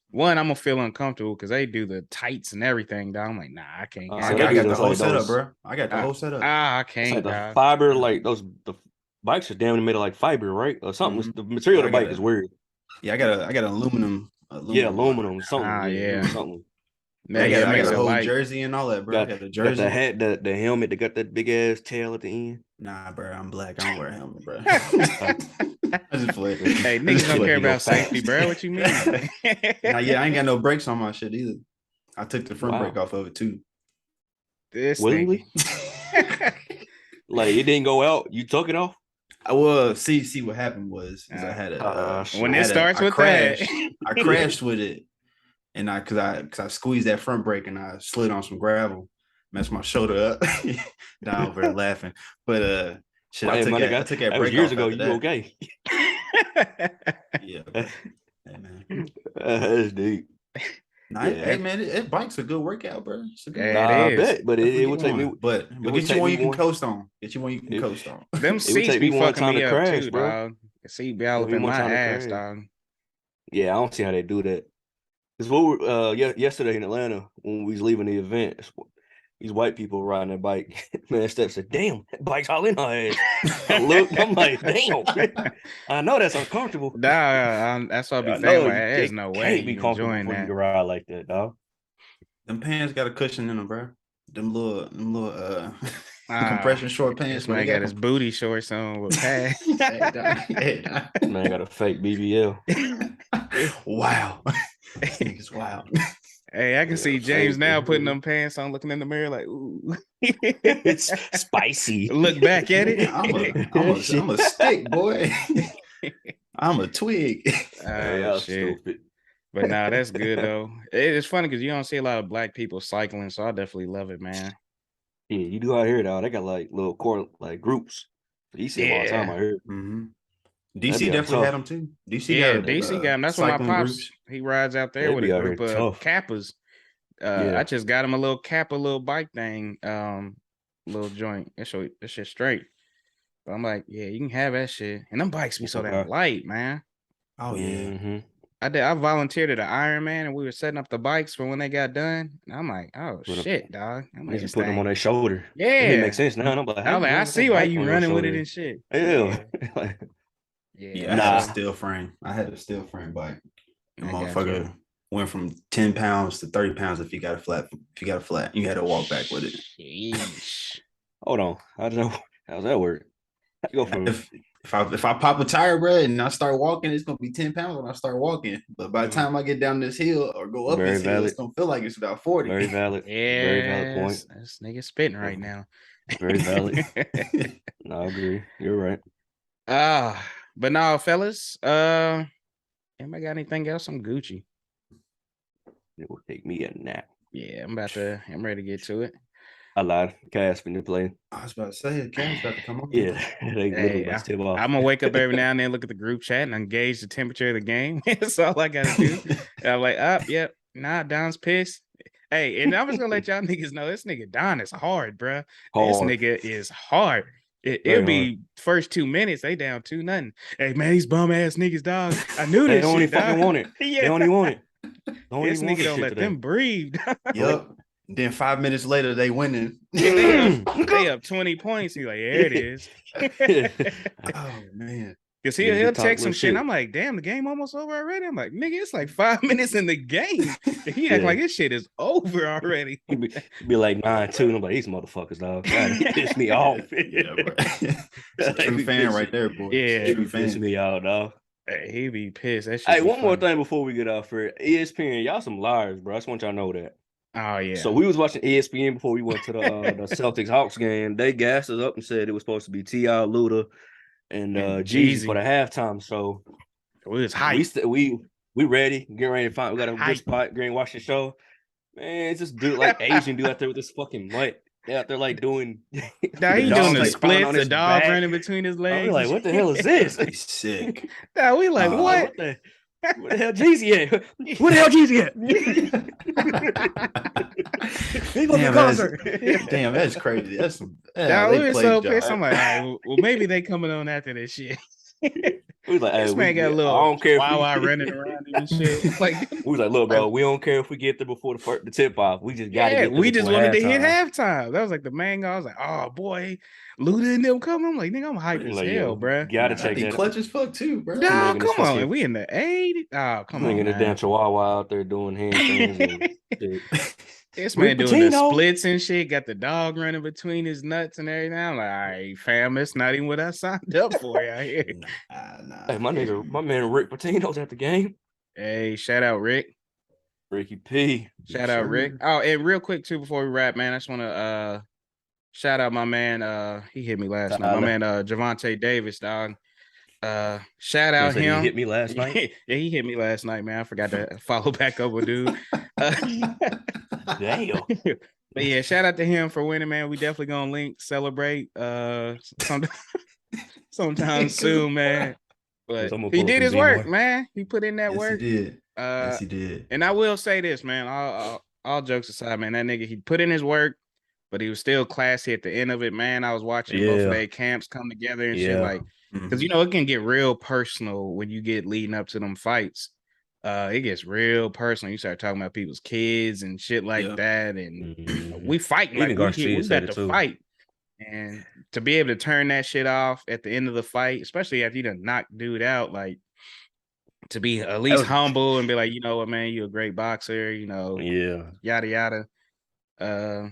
One, I'm going to feel uncomfortable because they do the tights and everything, dog. I'm like, nah, I can't. I got the whole setup, bro. I got the whole setup. I can't. It's like the fiber, like the bikes are damn made of like fiber, right? Or something. The material of the bike is weird. Yeah, I got aluminum. Yeah, aluminum. Something. Yeah. Something. I got a whole jersey and all that, bro. I got the jersey. Got the hat, the helmet. They got that big ass tail at the end. Nah, bro. I'm black. I don't wear a helmet, bro. I just play. Hey, niggas don't care about safety, bro. What you mean? Nah, yeah, I ain't got no brakes on my shit either. I took the front brake off of it too. This willingly? Like it didn't go out. You took it off? I will see what happened was I had a when it starts with that, I crashed with it, and cause I squeezed that front brake and I slid on some gravel, messed my shoulder up. Down over there laughing, but shit, I took that brake years ago. You okay? Yeah, hey, man, that's deep. Nah, yeah. Hey man, that bike's a good workout, bro. I bet, but it would take me. But get you one you can coast on. Get you one you can coast on. Them seats be fucking me up too, dog. The seat be all up in my ass, dog. Yeah, I don't see how they do that. Because what we yesterday in Atlanta when we was leaving the event, these white people riding their bike. Man, Steph said, "Damn, that bike's all in her ass." I look, I'm like, "Damn, I know that's uncomfortable." Nah, that's what I be saying. There's no way you be comfortable when you can ride like that, dog. Them pants got a cushion in them, bro. Them little compression short pants. Man got his booty shorts on with pads. Man got a fake BBL. Wow, it's wild. Hey, I can see James now putting them pants on, looking in the mirror like, ooh. It's spicy. Look back at it. I'm a stick, boy. I'm a twig. Oh, shit. Stupid. But nah, that's good, though. It's funny because you don't see a lot of black people cycling, so I definitely love it, man. Yeah, you do out here, though. They got like little core like groups. So you see them all the time out here. Mm-hmm. DC definitely had them too. DC got them. That's why my pops groups. He rides out there with a group of Kappas. I just got him a little Kappa, little bike thing, little joint. It's shit straight. But I'm like, yeah, you can have that shit. And them bikes be so damn light, man. Oh yeah. Mm-hmm. I volunteered at the Ironman, and we were setting up the bikes for when they got done. And I'm like, oh shit, dog. I'm like, just putting them on their shoulder. Yeah, it makes sense now. And I'm like, I see why you running with it and shit. Yeah. I had a steel frame. I had a steel frame bike. The motherfucker went from 10 pounds to 30 pounds if you got a flat. You had to walk back with it. Sheesh. Hold on. How's that work? Go from if I pop a tire, bro, and I start walking, it's gonna be 10 pounds when I start walking. But by the time I get down this hill or go up this hill, it's gonna feel like it's about 40. Very valid. Yeah, very valid point. This nigga spitting right now. Very valid. No, I agree. You're right. But now, fellas, anybody got anything else? I'm Gucci. It will take me a nap. Yeah, I'm ready to get to it. I lied. Cass been playing. I was about to say, Cass about to come on. Yeah, they literally tip off. I'm gonna wake up every now and then, look at the group chat, and engage the temperature of the game. That's all I gotta do. And I'm like, yep. Nah, Don's pissed. Hey, and I was gonna let y'all niggas know this nigga Don is hard, bro. This nigga is hard. It'll be first 2 minutes. They down 2-0. Hey man, these bum ass niggas, dog. I knew this. They only shit, dog. fucking want it. Yeah. They only want it. This nigga don't let them breathe. Yep. Then 5 minutes later, they winning. They up 20 points. He's like, there it is. Oh man. Because he'll text some shit. And I'm like, damn, the game almost over already. I'm like, nigga, it's like 5 minutes in the game. He act like this shit is over already. He'd be like 9-2. And I'm like, these motherfuckers, dog. God, piss me off. Yeah, bro. That's a true fan right there, boy. Yeah, he piss me out, dog. Hey, he be pissed. That shit. Hey, one more thing before we get off here. ESPN, y'all some liars, bro. I just want y'all to know that. Oh yeah. So we was watching ESPN before we went to the Celtics Hawks game. They gassed us up and said it was supposed to be T.I., Luda, and Jeezy for the halftime. So we was hyped. We ready, get ready to find. We got a good spot. Green watch the show. Man, it's just dude like Asian dude out there with this fucking mic. They out there like doing. Now he doing the splits. The dog running between his legs. I'm like, what the hell is this? He's sick. Now we like, what? Where the hell Jeezy at? Where the hell Jeezy at? Damn, that's crazy. That's some. Now we were so pissed. I'm like, all right, well, maybe they coming on after this shit. We was like, hey, this man got a little. I don't care. Wow, running around and shit. Like, we was like, look, bro, we don't care if we get there before the tip off. We just got to get there. We just wanted to hit halftime. That was like the main guy. I was like, oh boy, Luda and them coming. I'm like, nigga, I'm hyped as hell, bro. Gotta check that. Clutch as fuck too, bro. No, come on, we in the 80s. Oh, come on, man. The damn Chihuahua out there doing handstands. This man doing the splits and shit, got the dog running between his nuts and everything. I'm like, all right, fam, it's not even what I signed up for out here. Nah. Hey, my man Rick Pitino's at the game. Hey, shout out Rick. Ricky P. Shout out Rick. Oh, and real quick too, before we wrap, man, I just want to shout out my man. He hit me last night. My man Javante Davis, dog. Shout out him. He hit me last night. Yeah, he hit me last night, man. I forgot to follow back up with dude. Damn. But yeah, shout out to him for winning, man. We definitely gonna celebrate sometime soon, man. But he did his work, man. He put in that work. He did. Yes, he did. And I will say this, man. All jokes aside, man, that nigga, he put in his work, but he was still classy at the end of it, man. I was watching both of their camps come together and shit, like, because you know it can get real personal when you get leading up to them fights. It gets real personal. You start talking about people's kids and shit like that, and we fighting like we got to fight. And to be able to turn that shit off at the end of the fight, especially after you done knock dude out, like to be at least humble and be like, you know what, man, you're a great boxer, you know, yada yada. That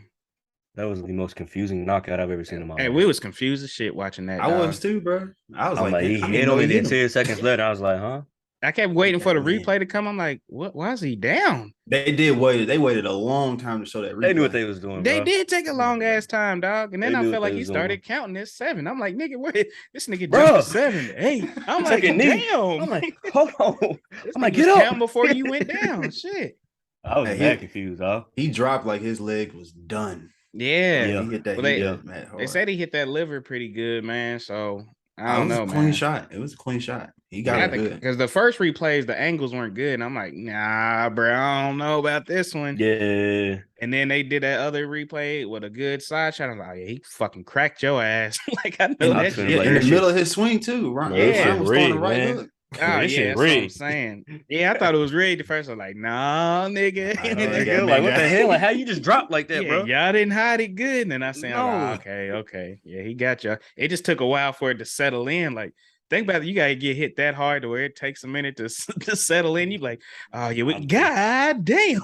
was the most confusing knockout I've ever seen in my life. Hey, we was confused as shit watching that. I was too, bro. I was like he hit him, and then 10 seconds later, I was like, huh? I kept waiting for the replay to come. I'm like, what? Why is he down? They did wait. They waited a long time to show that replay. They knew what they was doing. They did take a long ass time, dog. And then I felt like he started counting this 7. I'm like, nigga, where this nigga jumped to 7, 8. I'm like, damn. I'm like, hold on. I'm like, get up before you went down. Shit. I was that confused, dog. He dropped like his leg was done. Yeah. He hit that. They said he hit that liver pretty good, man. So I don't know, man. It was a clean shot. He got it good. Because the first replays, the angles weren't good. And I'm like, nah, bro, I don't know about this one. Yeah. And then they did that other replay with a good side shot. I'm like, yeah, he fucking cracked your ass. Like, I know that shit. In the middle of his swing, too. Right? Yeah, was throwing the right hook. Oh, yeah, that's what I'm saying. Yeah, I thought it was rigged at first. I was like, nah, nigga. Like, what the hell? Like, how you just dropped like that, bro? Y'all didn't hide it good. And then I said, okay. Yeah, he got you. It just took a while for it to settle in. Like, think about it. You got to get hit that hard to where it takes a minute to settle in. You like, oh, yeah, God damn.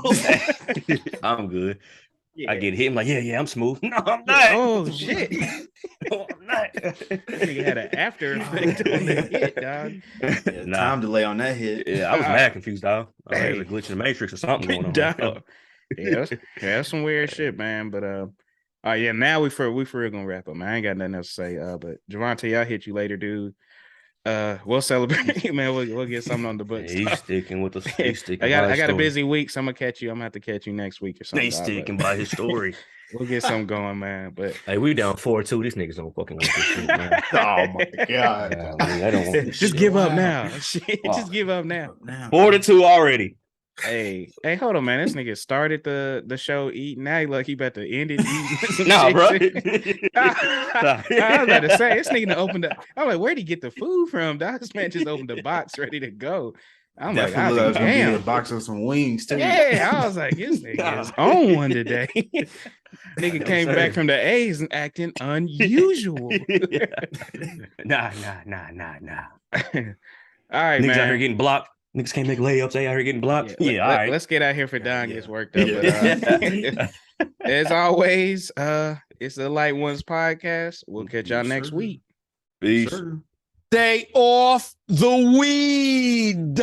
I'm good. Yeah. I get hit. I'm like, yeah, I'm smooth. No, I'm not. Oh, shit. No, I'm not. Nigga had an after effect on the hit, dog. Time delay on that hit. Yeah, I was mad confused, dog. I was like, a glitch in the matrix or something going on. Dog. Yeah, that's some weird shit, man. But now we for real gonna wrap up, man. I ain't got nothing else to say. But Javante, I'll hit you later, dude. We'll celebrate, man. We'll get something on the books. He's sticking with us. I got a busy week, so I'm gonna have to catch you next week or something. He's sticking by his story. We'll get something going, man. But hey, we down 4-2. These niggas don't fucking want this shit, man. Oh my god! I don't want this just give up now. Shit, just give up now. 4-2 already. Hey, hold on, man. This nigga started the show eating. Now he about to end it eating. Nah, bro. I was about to say, this nigga opened up. I'm like, where'd he get the food from? This man just opened the box ready to go. I'm like, I was gonna be a box of some wings too. Yeah, I was like, this nigga is on one today. Nigga came back from the A's and acting unusual. Nah. All right, niggas man. out here getting blocked. Niggas can't make layups. They out here getting blocked. Yeah, all right. Let's get out here for Don gets worked up. But, as always, it's the Light Ones podcast. We'll catch y'all next week. Peace. Stay off the weed.